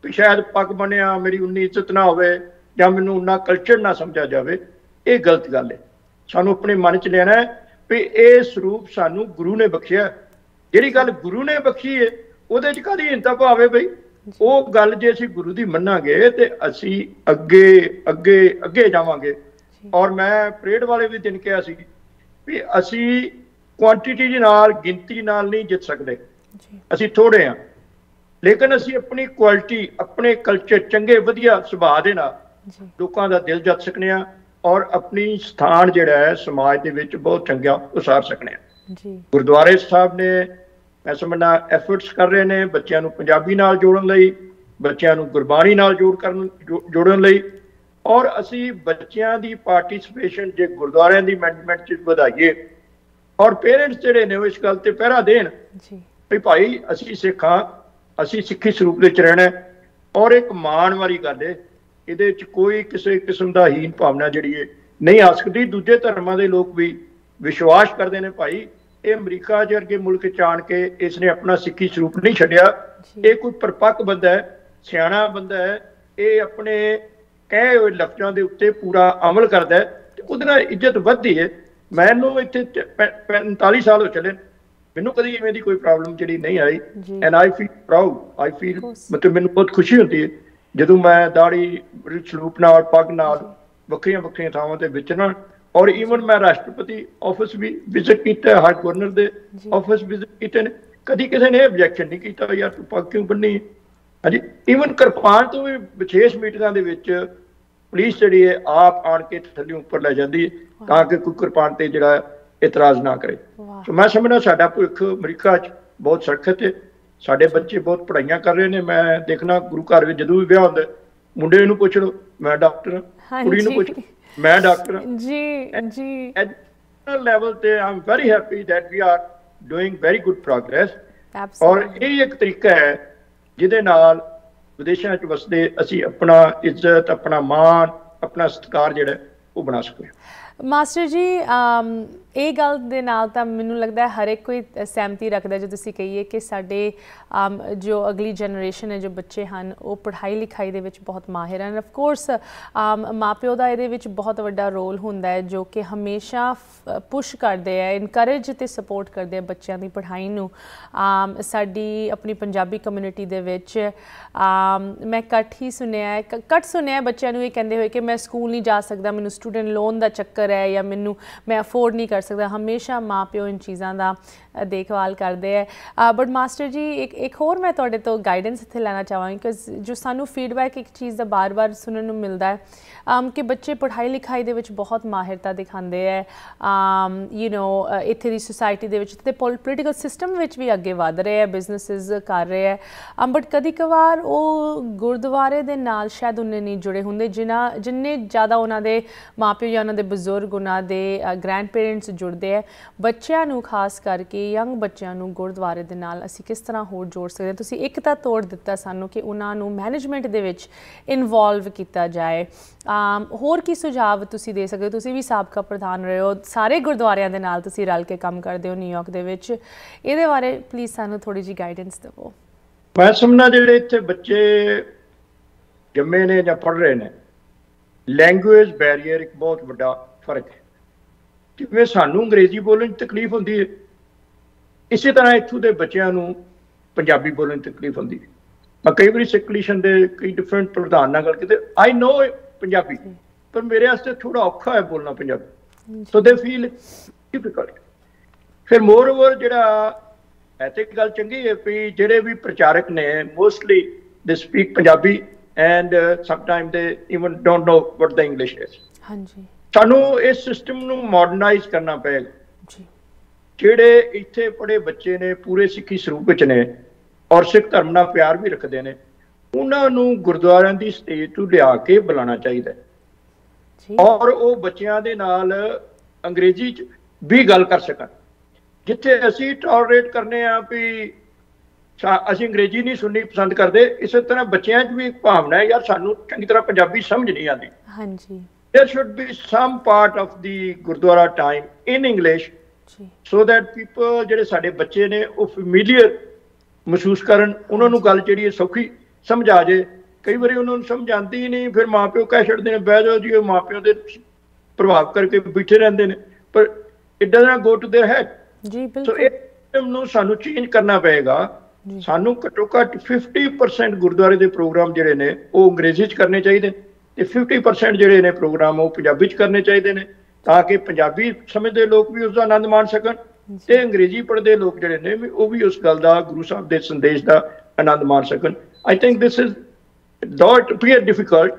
ਵੀ ਸ਼ਾਇਦ ਪੱਗ ਬਣਿਆ ਮੇਰੀ ਉਨੀ ਇੱਜ਼ਤ ਨਾ ਹੋਵੇ ਜਾਂ ਮੈਨੂੰ ਉਨਾ ਕਲਚਰ ਨਾ ਸਮਝਿਆ ਜਾਵੇ, ਇਹ ਗਲਤ ਗੱਲ ਹੈ। ਸਾਨੂੰ ਆਪਣੇ ਮਨ 'ਚ ਲੈਣਾ ਹੈ ਵੀ ਇਹ ਸਰੂਪ ਸਾਨੂੰ ਗੁਰੂ ਨੇ ਬਖਸ਼ਿਆ, ਜਿਹੜੀ ਗੱਲ ਗੁਰੂ ਨੇ ਬਖਸ਼ੀ ਹੈ ਉਹਦੇ 'ਚ ਕਾਹਦੀ ਹੀਨਤਾ ਭਾਵੇ ਬਈ। ਉਹ ਗੱਲ ਜੇ ਅਸੀਂ ਗੁਰੂ ਦੀ ਮੰਨਾਂਗੇ ਤੇ ਅਸੀਂ ਅੱਗੇ ਅੱਗੇ ਅੱਗੇ ਜਾਵਾਂਗੇ। ਔਰ ਮੈਂ ਪਰੇਡ ਵਾਲੇ ਵੀ ਦਿਨ ਕਿਹਾ ਸੀ ਵੀ ਅਸੀਂ ਕੁਆਂਟੀਟੀ ਦੇ ਨਾਲ ਗਿਣਤੀ ਨਾਲ ਨਹੀਂ ਜਿੱਤ ਸਕਦੇ, ਅਸੀਂ ਥੋੜੇ ਆ, ਲੇਕਿਨ ਅਸੀਂ ਆਪਣੀ ਕੁਆਲਿਟੀ, ਆਪਣੇ ਕਲਚਰ, ਚੰਗੇ ਵਧੀਆ ਸੁਭਾਅ ਦੇ ਨਾਲ ਲੋਕਾਂ ਦਾ ਦਿਲ ਜਿੱਤ ਸਕਨੇ ਆ ਔਰ ਆਪਣੀ ਸਥਾਨ ਜਿਹੜਾ ਹੈ ਸਮਾਜ ਦੇ ਵਿੱਚ ਬਹੁਤ ਚੰਗਾ ਉਸਾਰ ਸਕਨੇ ਆ। ਗੁਰਦੁਆਰੇ ਸਾਹਿਬ ਨੇ ਮੈਂ ਸਮਝਣਾ ਐਫਰਟਸ ਕਰ ਰਹੇ ਨੇ ਬੱਚਿਆਂ ਨੂੰ ਪੰਜਾਬੀ ਨਾਲ ਜੋੜਨ ਲਈ, ਬੱਚਿਆਂ ਨੂੰ ਗੁਰਬਾਣੀ ਨਾਲ ਜੋੜਨ ਲਈ, ਔਰ ਅਸੀਂ ਬੱਚਿਆਂ ਦੀ ਪਾਰਟਿਸਿਪੇਸ਼ਨ ਜੇ ਗੁਰਦੁਆਰਿਆਂ ਦੀ ਮੈਨੇਜਮੈਂਟ 'ਚ ਵਧਾਈਏ ਔਰ ਪੇਰੈਂਟਸ ਜਿਹੜੇ ਨੇ ਉਹ ਇਸ ਗੱਲ ਤੇ ਪਹਿਰਾ ਦੇਣ ਵੀ ਭਾਈ ਅਸੀਂ ਸਿੱਖ ਹਾਂ, ਅਸੀਂ ਸਿੱਖੀ ਸਰੂਪ ਵਿੱਚ ਰਹਿਣਾ ਔਰ ਇੱਕ ਮਾਣ ਵਾਲੀ ਗੱਲ ਹੈ, ਇਹਦੇ 'ਚ ਕੋਈ ਕਿਸੇ ਕਿਸਮ ਦਾ ਹੀਨ ਭਾਵਨਾ ਜਿਹੜੀ ਹੈ ਨਹੀਂ ਆ ਸਕਦੀ। ਦੂਜੇ ਧਰਮਾਂ ਦੇ ਲੋਕ ਵੀ ਵਿਸ਼ਵਾਸ ਕਰਦੇ ਨੇ ਭਾਈ ਇਹ ਅਮਰੀਕਾ ਵਰਗੇ ਮੁਲਕ 'ਚ ਆਣ ਕੇ ਇਸਨੇ ਆਪਣਾ ਸਿੱਖੀ ਸਰੂਪ ਨਹੀਂ ਛੱਡਿਆ, ਇਹ ਕੋਈ ਪਰਪੱਕ ਬੰਦਾ ਹੈ, ਸਿਆਣਾ ਬੰਦਾ ਹੈ, ਇਹ ਆਪਣੇ ਕਹੇ ਹੋਏ ਲਫ਼ਜ਼ਾਂ ਦੇ ਉੱਤੇ ਪੂਰਾ ਅਮਲ ਕਰਦਾ ਹੈ ਤੇ ਉਹਦੇ ਨਾਲ ਇੱਜ਼ਤ ਵੱਧਦੀ ਹੈ। ਮੈਨੂੰ ਇੱਥੇ 45 ਸਾਲ ਹੋ ਚੱਲੇ, ਮੈਨੂੰ ਕਦੀ ਇਵੇਂ ਦੀ ਕੋਈ ਪ੍ਰੋਬਲਮ ਜਿਹੜੀ ਨਹੀਂ ਆਈ and I feel proud, I feel ਮਤਲਬ ਮੈਨੂੰ ਬਹੁਤ ਖੁਸ਼ੀ ਹੁੰਦੀ ਹੈ ਜਦੋਂ ਮੈਂ ਦਾੜੀ ਸਲੂਪ ਨਾਲ ਪੱਗ ਨਾਲ ਵੱਖਰੀਆਂ ਵੱਖਰੀਆਂ ਥਾਵਾਂ ਤੇ ਵਿਚਰਨਾ। ਔਰ ਈਵਨ ਮੈਂ ਰਾਸ਼ਟਰਪਤੀ ਆਫਿਸ ਵੀ ਵਿਜ਼ਿਟ ਕੀਤਾ, ਹਰ ਗਵਰਨਰ ਦੇ ਆਫਿਸ ਵਿਜ਼ਿਟ ਕੀਤੇ ਨੇ, ਕਦੀ ਕਿਸੇ ਨੇ ਆਬਜੈਕਸ਼ਨ ਨਹੀਂ ਕੀਤਾ ਯਾਰ ਤੂੰ ਪੱਗ ਕਿਉਂ ਬੰਨੀ। ਹਾਂਜੀ, ਈਵਨ ਕਿਰਪਾਨ ਤੋਂ ਵੀ ਵਿਸ਼ੇਸ਼ ਮੀਟਿੰਗਾਂ ਦੇ ਵਿੱਚ ਪੁਲਿਸ ਜਿਹੜੀ ਹੈ ਆਪ ਆਣ ਕੇ ਥੱਲੇ ਉੱਪਰ ਲੈ ਜਾਂਦੀ ਹੈ ਤਾਂ ਕਿ ਕੋਈ ਕਿਰਪਾਨ ਤੇ ਜਿਹੜਾ ਇਤਰਾਜ਼ ਨਾ ਕਰੇ। ਸੋ ਮੈਂ ਸਮਝਦਾ ਸਾਡਾ ਭਵਿੱਖ ਅਮਰੀਕਾ 'ਚ ਬਹੁਤ ਸੁਰੱਖਿਅਤ ਹੈ, ਸਾਡੇ ਬੱਚੇ ਬਹੁਤ ਪੜ੍ਹਾਈਆਂ ਕਰ ਰਹੇ ਨੇ। ਮੈਂ ਦੇਖਣਾ ਗੁਰੂ ਘਰ ਵਿੱਚ ਜਦੋਂ ਵੀ ਵਿਆਹ ਹੁੰਦਾ ਮੁੰਡੇ ਨੂੰ ਪੁੱਛ ਲਓ ਮੈਂ ਡਾਕਟਰ ਹਾਂ, ਕੁੜੀ ਨੂੰ ਪੁੱਛ ਮੈਂ ਡਾਕਟਰ ਹਾਂ। ਜੀ ਐਜੂਕੇਸ਼ਨਲ ਲੈਵਲ ਤੇ I am very happy that we are doing very good progress. ਔਰ ਇਹ ਇੱਕ ਤਰੀਕਾ ਹੈ ਜਿਹਦੇ ਨਾਲ ਵਿਦੇਸ਼ਾਂ 'ਚ ਵਸਦੇ ਅਸੀਂ ਆਪਣਾ ਇੱਜ਼ਤ, ਆਪਣਾ ਮਾਣ, ਆਪਣਾ ਸਤਿਕਾਰ ਜਿਹੜਾ ਉਹ ਬਣਾ ਸਕਦੇ ਹਾਂ। ਮਾਸਟਰ ਜੀ ਇਹ ਗੱਲ ਦੇ ਨਾਲ ਤਾਂ ਮੈਨੂੰ ਲੱਗਦਾ ਹਰ ਇੱਕ ਕੋਈ ਸਹਿਮਤੀ ਰੱਖਦਾ ਜੋ ਤੁਸੀਂ ਕਹੀਏ ਕਿ ਸਾਡੇ ਜੋ ਅਗਲੀ ਜਨਰੇਸ਼ਨ ਹੈ, ਜੋ ਬੱਚੇ ਹਨ ਉਹ ਪੜ੍ਹਾਈ ਲਿਖਾਈ ਦੇ ਵਿੱਚ ਬਹੁਤ ਮਾਹਿਰ ਹਨ। ਅਫਕੋਰਸ ਮਾਂ ਪਿਓ ਦਾ ਇਹਦੇ ਵਿੱਚ ਬਹੁਤ ਵੱਡਾ ਰੋਲ ਹੁੰਦਾ ਹੈ ਜੋ ਕਿ ਹਮੇਸ਼ਾ ਪੁਸ਼ ਕਰਦੇ ਹੈ, ਇਨਕਰੇਜ ਅਤੇ ਸਪੋਰਟ ਕਰਦੇ ਆ ਬੱਚਿਆਂ ਦੀ ਪੜ੍ਹਾਈ ਨੂੰ। ਸਾਡੀ ਆਪਣੀ ਪੰਜਾਬੀ ਕਮਿਊਨਿਟੀ ਦੇ ਵਿੱਚ ਮੈਂ ਘੱਟ ਸੁਣਿਆ ਬੱਚਿਆਂ ਨੂੰ ਇਹ ਕਹਿੰਦੇ ਹੋਏ ਕਿ ਮੈਂ ਸਕੂਲ ਨਹੀਂ ਜਾ ਸਕਦਾ, ਮੈਨੂੰ ਸਟੂਡੈਂਟ ਲੋਨ ਦਾ ਚੱਕਰ ਹੈ ਜਾਂ ਮੈਂ ਅਫੋਰਡ ਨਹੀਂ ਕਰ ਸਕਦਾ। ਹਮੇਸ਼ਾ ਮਾਂ ਪਿਓ ਇਨ ਚੀਜ਼ਾਂ ਦਾ ਦੇਖਭਾਲ ਕਰਦੇ ਹੈ। ਬਟ ਮਾਸਟਰ ਜੀ ਇੱਕ ਹੋਰ ਮੈਂ ਤੁਹਾਡੇ ਤੋਂ ਗਾਈਡੈਂਸ ਇੱਥੇ ਲੈਣਾ ਚਾਹਾਂਗੀ ਕਿ ਜੋ ਸਾਨੂੰ ਫੀਡਬੈਕ ਇੱਕ ਚੀਜ਼ ਦਾ ਬਾਰ-ਬਾਰ ਸੁਣਨ ਨੂੰ ਮਿਲਦਾ ਹੈ ਕਿ ਬੱਚੇ ਪੜ੍ਹਾਈ ਲਿਖਾਈ ਦੇ ਵਿੱਚ ਬਹੁਤ ਮਾਹਿਰਤਾ ਦਿਖਾਉਂਦੇ ਹੈ, ਇੱਥੇ ਦੀ ਸੁਸਾਇਟੀ ਦੇ ਵਿੱਚ ਅਤੇ ਪੋਲੀਟੀਕਲ ਸਿਸਟਮ ਵਿੱਚ ਵੀ ਅੱਗੇ ਵਧ ਰਹੇ ਹੈ, ਬਿਜ਼ਨਸਿਸ ਕਰ ਰਹੇ ਹੈ, ਬਟ ਕਦੀ ਕਵਾਰ ਉਹ ਗੁਰਦੁਆਰੇ ਦੇ ਨਾਲ ਸ਼ਾਇਦ ਉਹਨੇ ਨਹੀਂ ਜੁੜੇ ਹੁੰਦੇ ਜਿੰਨੇ ਜ਼ਿਆਦਾ ਉਹਨਾਂ ਦੇ ਮਾਂ ਪਿਓ ਜਾਂ ਉਹਨਾਂ ਦੇ ਬਜ਼ੁਰਗ, ਉਹਨਾਂ ਦੇ ਗ੍ਰੈਂਡ ਪੇਰੈਂਟਸ ਜੁੜਦੇ ਹੈ। ਬੱਚਿਆਂ ਨੂੰ ਖਾਸ ਕਰਕੇ ਯੰਗ ਬੱਚਿਆਂ ਨੂੰ ਗੁਰਦੁਆਰੇ ਦੇ ਨਾਲ ਅਸੀਂ ਕਿਸ ਤਰ੍ਹਾਂ ਹੋਰ ਜੋੜ ਸਕਦੇ ਹਾਂ? ਤੁਸੀਂ ਇੱਕ ਤਾਂ ਤੋੜ ਦਿੱਤਾ ਸਾਨੂੰ ਕਿ ਉਹਨਾਂ ਨੂੰ ਮੈਨੇਜਮੈਂਟ ਦੇ ਵਿੱਚ ਇਨਵੋਲਵ ਕੀਤਾ ਜਾਏ, ਹੋਰ ਕੀ ਸੁਝਾਅ ਤੁਸੀਂ ਦੇ ਸਕਦੇ ਹੋ? ਤੁਸੀਂ ਵੀ ਸਾਬਕਾ ਪ੍ਰਧਾਨ ਰਹੇ ਹੋ, ਸਾਰੇ ਗੁਰਦੁਆਰਿਆਂ ਦੇ ਨਾਲ ਤੁਸੀਂ ਰਲ ਕੇ ਕੰਮ ਕਰਦੇ ਹੋ ਨਿਊਯਾਰਕ ਦੇ ਵਿੱਚ, ਇਹਦੇ ਬਾਰੇ ਪਲੀਜ਼ ਸਾਨੂੰ ਥੋੜ੍ਹੀ ਜਿਹੀ ਗਾਈਡੈਂਸ ਦਿਓ। ਮੈਂ ਸਮਝਦਾ ਜਿਹੜੇ ਇੱਥੇ ਬੱਚੇ ਜੰਮੇ ਨੇ ਜਾਂ ਪੜ੍ਹ ਰਹੇ ਨੇ, ਲੈਂਗੁਏਜ ਬੈਰੀਅਰ ਇੱਕ ਬਹੁਤ ਵੱਡਾ ਫਰਕ ਹੈ। ਜਿਵੇਂ ਸਾਨੂੰ ਅੰਗਰੇਜ਼ੀ ਬੋਲਣ 'ਚ ਤਕਲੀਫ ਹੁੰਦੀ ਹੈ, ਇਸੇ ਤਰ੍ਹਾਂ ਇੱਥੋਂ ਦੇ ਬੱਚਿਆਂ ਨੂੰ ਪੰਜਾਬੀ ਬੋਲਣ 'ਚ ਤਕਲੀਫ ਹੁੰਦੀ ਹੈ। ਮੈਂ ਕਈ ਵਾਰੀ ਸਿੱਖ ਕਲੀਸ਼ਨ ਦੇ ਕਈ ਡਿਫਰੈਂਟ ਪ੍ਰਧਾਨ ਨਾਲ ਗੱਲ ਕੀਤੀ, ਆਈ ਨੋ ਪੰਜਾਬੀ, ਪਰ ਮੇਰੇ ਵਾਸਤੇ ਥੋੜਾ ਔਖਾ ਹੈ ਬੋਲਣਾ ਪੰਜਾਬੀ, ਸੋ ਦੇ ਫੀਲ ਡਿਫਿਕਲਟ। ਫਿਰ ਮੋਰ ਓਵਰ ਜਿਹੜਾ ਹੈ ਤੇ ਗੱਲ ਚੰਗੀ ਹੈ ਵੀ ਜਿਹੜੇ ਵੀ ਪ੍ਰਚਾਰਕ ਨੇ ਮੋਸਟਲੀ ਦੇ ਸਪੀਕ ਪੰਜਾਬੀ ਐਂਡ ਸਮਟਾਈਮ ਦੇ even don't know what the English is. ਹਾਂਜੀ, ਸਾਨੂੰ ਇਸ ਸਿਸਟਮ ਨੂੰ ਮਾਡਰਨਾਈਜ਼ ਕਰਨਾ ਪਏਗਾ। ਜਿਹੜੇ ਇੱਥੇ ਪੜ੍ਹੇ ਬੱਚੇ ਨੇ ਪੂਰੇ ਸਿੱਖੀ ਸਰੂਪ ਵਿੱਚ ਨੇ ਔਰ ਸਿੱਖ ਧਰਮ ਨਾਲ ਪਿਆਰ ਵੀ ਰੱਖਦੇ ਨੇ, ਉਹਨਾਂ ਨੂੰ ਗੁਰਦੁਆਰਿਆਂ ਦੀ ਸਟੇਜ ਤੋਂ ਲਿਆ ਕੇ ਬੁਲਾਉਣਾ ਚਾਹੀਦਾ ਔਰ ਉਹ ਬੱਚਿਆਂ ਦੇ ਨਾਲ ਅੰਗਰੇਜ਼ੀ 'ਚ ਵੀ ਗੱਲ ਕਰ ਸਕਣ। ਜਿੱਥੇ ਅਸੀਂ ਟੋਲਰੇਟ ਕਰਨੇ ਆ ਵੀ ਅਸੀਂ ਅੰਗਰੇਜ਼ੀ ਨਹੀਂ ਸੁਣਨੀ ਪਸੰਦ ਕਰਦੇ, ਇਸੇ ਤਰ੍ਹਾਂ ਬੱਚਿਆਂ 'ਚ ਵੀ ਭਾਵਨਾ ਹੈ ਯਾਰ ਸਾਨੂੰ ਚੰਗੀ ਤਰ੍ਹਾਂ ਪੰਜਾਬੀ ਸਮਝ ਨਹੀਂ ਆਉਂਦੀ। ਹਾਂਜੀ, there should be some part of the Gurdwara time in English so that people ਜਿਹੜੇ ਸਾਡੇ ਬੱਚੇ ਨੇ ਉਹ familiar ਮਹਿਸੂਸ ਕਰਨ, ਉਹਨਾਂ ਨੂੰ ਗੱਲ ਜਿਹੜੀ ਹੈ ਸੌਖੀ ਸਮਝ ਆ ਜੇ। ਕਈ ਵਾਰੀ ਉਹਨਾਂ ਨੂੰ ਸਮਝ ਆਉਂਦੀ ਨਹੀਂ, ਫਿਰ ਮਾਂ ਪਿਓ ਕਹਿ ਛੱਡਦੇ ਨੇ ਬਹਿ ਜਾਓ ਜੀ, ਉਹ ਮਾਂ ਪਿਓ ਦੇ ਪ੍ਰਭਾਵ ਕਰਕੇ ਬੈਠੇ ਰਹਿੰਦੇ ਨੇ, ਪਰ it doesn't go to their head। ਜੀ ਬਿਲਕੁਲ। ਸੋ ਇਹ ਨੂੰ ਸਾਨੂੰ ਚੇਂਜ ਕਰਨਾ ਪਏਗਾ। ਸਾਨੂੰ ਘੱਟੋ ਘੱਟ 50% ਗੁਰਦੁਆਰੇ ਦੇ ਪ੍ਰੋਗਰਾਮ ਜਿਹੜੇ ਨੇ ਉਹ ਅੰਗਰੇਜ਼ੀ 'ਚ ਕਰਨੇ ਚਾਹੀਦੇ ਤੇ 50% ਜਿਹੜੇ ਨੇ ਪ੍ਰੋਗਰਾਮ ਉਹ ਪੰਜਾਬੀ ਚ ਕਰਨੇ ਚਾਹੀਦੇ ਨੇ ਤਾਂ ਕਿ ਪੰਜਾਬੀ ਸਮਝਦੇ ਲੋਕ ਵੀ ਉਸ ਦਾ ਆਨੰਦ ਮਾਣ ਸਕਣ ਤੇ ਅੰਗਰੇਜ਼ੀ ਪੜ੍ਹਦੇ ਲੋਕ ਜਿਹੜੇ ਨੇ ਉਹ ਵੀ ਉਸ ਗੱਲ ਦਾ ਗੁਰੂ ਸਾਹਿਬ ਦੇ ਸੰਦੇਸ਼ ਦਾ ਆਨੰਦ ਮਾਣ ਸਕਣ। I think this is though it appear difficult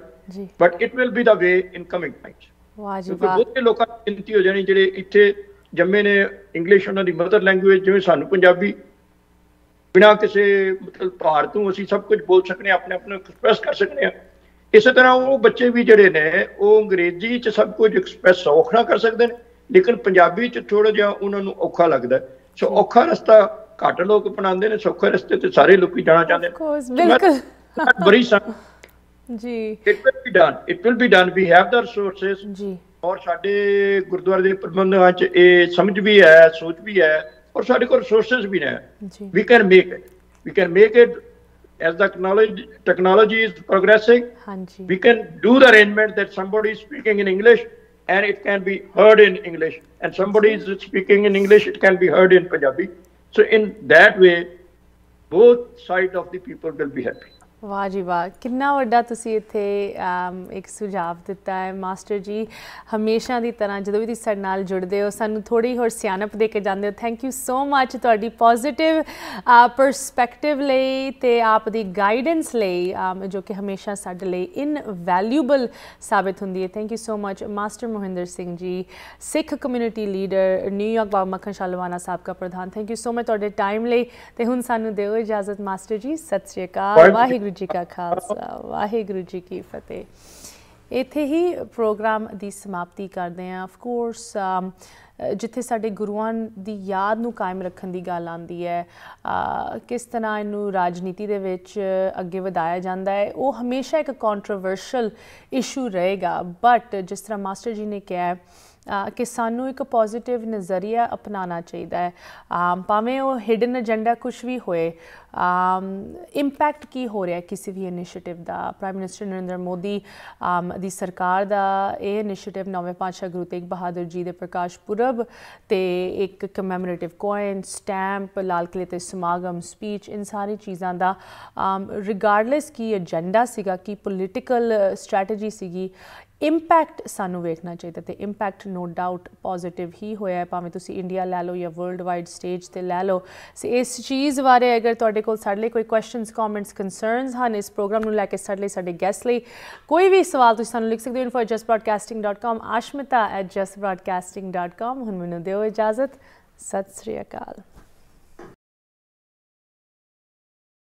but it will be the way in coming times। ਵਾਹ ਜੀ ਕਿਉਂਕਿ ਵਾਹ। ਬਹੁਤੇ ਲੋਕਾਂ ਦੀ ਗਿਣਤੀ ਹੋ ਜਾਣੀ ਜਿਹੜੇ ਇੱਥੇ ਜੰਮੇ ਨੇ, ਇੰਗਲਿਸ਼ ਉਹਨਾਂ ਦੀ ਮਦਰ ਲੈਂਗੁਏਜ, ਜਿਵੇਂ ਸਾਨੂੰ ਪੰਜਾਬੀ ਬਿਨਾਂ ਕਿਸੇ ਮਤਲਬ ਭਾਰ ਤੋਂ ਅਸੀਂ ਸਭ ਕੁਝ ਬੋਲ ਸਕਨੇ ਹਾਂ, ਆਪਣੇ ਆਪ ਨੂੰ ਐਕਸਪ੍ਰੈਸ ਕਰ ਸਕਨੇ ਹਾਂ। ਇਸੇ ਤਰ੍ਹਾਂ ਉਹ ਬੱਚੇ ਵੀ ਜਿਹੜੇ ਨੇ ਉਹ ਅੰਗਰੇਜ਼ੀ 'ਚ ਸਭ ਕੁਝ ਐਕਸਪ੍ਰੈਸ ਸੌਖ ਨਾਲ ਕਰ ਸਕਦੇ ਨੇ, ਲੇਕਿਨ ਪੰਜਾਬੀ 'ਚ ਥੋੜ੍ਹਾ ਜਿਹਾ ਉਹਨਾਂ ਨੂੰ ਔਖਾ ਲੱਗਦਾ। ਸੋ ਔਖਾ ਰਸਤਾ ਘੱਟ ਲੋਕ ਅਪਣਾਉਂਦੇ ਨੇ, ਸੌਖੇ ਰਸਤੇ ਤੇ ਸਾਰੇ ਲੋਕੀ ਜਾਣਾ ਚਾਹੁੰਦੇ ਨੇ। ਬਿਲਕੁਲ ਬੜੀ ਜੀ it will be done we have the resources ਜੀ। ਔਰ ਸਾਡੇ ਗੁਰਦੁਆਰੇ ਦੇ ਪ੍ਰਬੰਧਕਾਂ 'ਚ ਇਹ ਸਮਝ ਵੀ ਹੈ, ਸੋਚ ਵੀ ਹੈ, ਔਰ ਸਾਡੇ ਕੋਲ resources ਵੀ ਨੇ। we can make it as the technology is progressing। we can do the arrangement that somebody is speaking in English and it can be heard in English, and somebody is speaking in English, it can be heard in Punjabi। so in that way both sides of the people will be happy। ਵਾਹ ਜੀ ਵਾਹ, ਕਿੰਨਾ ਵੱਡਾ ਤੁਸੀਂ ਇੱਥੇ ਇੱਕ ਸੁਝਾਅ ਦਿੱਤਾ ਹੈ ਮਾਸਟਰ ਜੀ। ਹਮੇਸ਼ਾ ਦੀ ਤਰ੍ਹਾਂ ਜਦੋਂ ਵੀ ਤੁਸੀਂ ਸਾਡੇ ਨਾਲ ਜੁੜਦੇ ਹੋ ਸਾਨੂੰ ਥੋੜ੍ਹੀ ਹੋਰ ਸਿਆਣਪ ਦੇ ਕੇ ਜਾਂਦੇ ਹੋ। ਥੈਂਕ ਯੂ ਸੋ ਮੱਚ ਤੁਹਾਡੀ ਪੋਜ਼ੀਟਿਵ ਪਰਸਪੈਕਟਿਵ ਲਈ ਅਤੇ ਆਪ ਦੀ ਗਾਈਡੈਂਸ ਲਈ ਜੋ ਕਿ ਹਮੇਸ਼ਾ ਸਾਡੇ ਲਈ ਇਨਵੈਲਿਊਬਲ ਸਾਬਿਤ ਹੁੰਦੀ ਹੈ। Thank you so much master Mohinder Singh ਜੀ, ਸਿੱਖ ਕਮਿਊਨਿਟੀ ਲੀਡਰ, ਨਿਊਯਾਰਕ ਬਾਬਾ ਮੱਖਣ ਸ਼ਾਹ ਲਵਾਨਾ ਸਾਬਕਾ ਪ੍ਰਧਾਨ। ਥੈਂਕ ਯੂ ਸੋ ਮੱਚ ਤੁਹਾਡੇ ਟਾਈਮ ਲਈ। ਅਤੇ ਹੁਣ ਸਾਨੂੰ ਦਿਓ ਇਜਾਜ਼ਤ ਮਾਸਟਰ ਜੀ। ਸਤਿ ਸ਼੍ਰੀ ਅਕਾਲ। ਵਾਹਿਗੁਰੂ ਜੀ ਕਾ ਖਾਲਸਾ, ਵਾਹਿਗੁਰੂ ਜੀ ਕੀ ਫਤਿਹ। ਇੱਥੇ ਹੀ ਪ੍ਰੋਗਰਾਮ ਦੀ ਸਮਾਪਤੀ ਕਰਦੇ ਹਾਂ। ਆਫ ਕੋਰਸ ਜਿੱਥੇ ਸਾਡੇ ਗੁਰੂਆਂ ਦੀ ਯਾਦ ਨੂੰ ਕਾਇਮ ਰੱਖਣ ਦੀ ਗੱਲ ਆਉਂਦੀ ਹੈ, ਕਿਸ ਤਰ੍ਹਾਂ ਇਹਨੂੰ ਰਾਜਨੀਤੀ ਦੇ ਵਿੱਚ ਅੱਗੇ ਵਧਾਇਆ ਜਾਂਦਾ ਹੈ, ਉਹ ਹਮੇਸ਼ਾ ਇੱਕ ਕੰਟਰੋਵਰਸ਼ਲ ਇਸ਼ੂ ਰਹੇਗਾ। ਬਟ ਜਿਸ ਤਰ੍ਹਾਂ ਮਾਸਟਰ ਜੀ ਨੇ ਕਿਹਾ ਕਿ ਸਾਨੂੰ ਇੱਕ ਪੋਜ਼ੀਟਿਵ ਨਜ਼ਰੀਆ ਅਪਣਾਉਣਾ ਚਾਹੀਦਾ ਹੈ, ਭਾਵੇਂ ਉਹ ਹਿਡਨ ਏਜੰਡਾ ਕੁਛ ਵੀ ਹੋਏ। ਇੰਪੈਕਟ ਕੀ ਹੋ ਰਿਹਾ ਕਿਸੇ ਵੀ ਇਨੀਸ਼ੀਏਟਿਵ ਦਾ। ਪ੍ਰਾਈਮ ਮਿਨਿਸਟਰ ਨਰਿੰਦਰ ਮੋਦੀ ਦੀ ਸਰਕਾਰ ਦਾ ਇਹ ਇਨੀਸ਼ੀਏਟਿਵ 9ਵੇਂ ਪਾਤਸ਼ਾਹ ਗੁਰੂ ਤੇਗ ਬਹਾਦਰ ਜੀ ਦੇ ਪ੍ਰਕਾਸ਼ ਪੁਰਬ 'ਤੇ ਇੱਕ ਕਮੈਮੋਰੇਟਿਵ ਕੋਇਨ, ਸਟੈਂਪ, ਲਾਲ ਕਿਲ੍ਹੇ 'ਤੇ ਸਮਾਗਮ, ਸਪੀਚ, ਇਨ ਸਾਰੀ ਚੀਜ਼ਾਂ ਦਾ ਰਿਗਾਰਡਲੈਸ ਕੀ ਏਜੰਡਾ ਸੀਗਾ, ਕੀ ਪੋਲੀਟੀਕਲ ਸਟ੍ਰੈਟਜੀ ਸੀਗੀ, ਇੰਪੈਕਟ ਸਾਨੂੰ ਵੇਖਣਾ ਚਾਹੀਦਾ। ਅਤੇ ਇੰਪੈਕਟ ਨੋ ਡਾਊਟ ਪੋਜ਼ੀਟਿਵ ਹੀ ਹੋਇਆ, ਭਾਵੇਂ ਤੁਸੀਂ ਇੰਡੀਆ ਲੈ ਲਓ ਜਾਂ ਵਰਲਡ ਵਾਈਡ ਸਟੇਜ 'ਤੇ ਲੈ ਲਓ। ਇਸ ਚੀਜ਼ ਬਾਰੇ ਅਗਰ ਤੁਹਾਡੇ ਕੋਲ ਸਾਡੇ ਲਈ ਕੋਈ ਕੁਐਸਚਨਸ, ਕਮੈਂਟਸ, ਕੰਸਰਨਸ ਹਨ ਇਸ ਪ੍ਰੋਗਰਾਮ ਨੂੰ ਲੈ ਕੇ, ਸਾਡੇ ਲਈ, ਸਾਡੇ ਗੈਸਟ ਲਈ ਕੋਈ ਵੀ ਸਵਾਲ ਤੁਸੀਂ ਸਾਨੂੰ ਲਿਖ ਸਕਦੇ ਹੋ info@justbroadcasting.com, ashmita@justbroadcasting.com। ਹੁਣ ਮੈਨੂੰ ਦਿਓ ਇਜਾਜ਼ਤ। ਸਤਿ ਸ਼੍ਰੀ ਅਕਾਲ।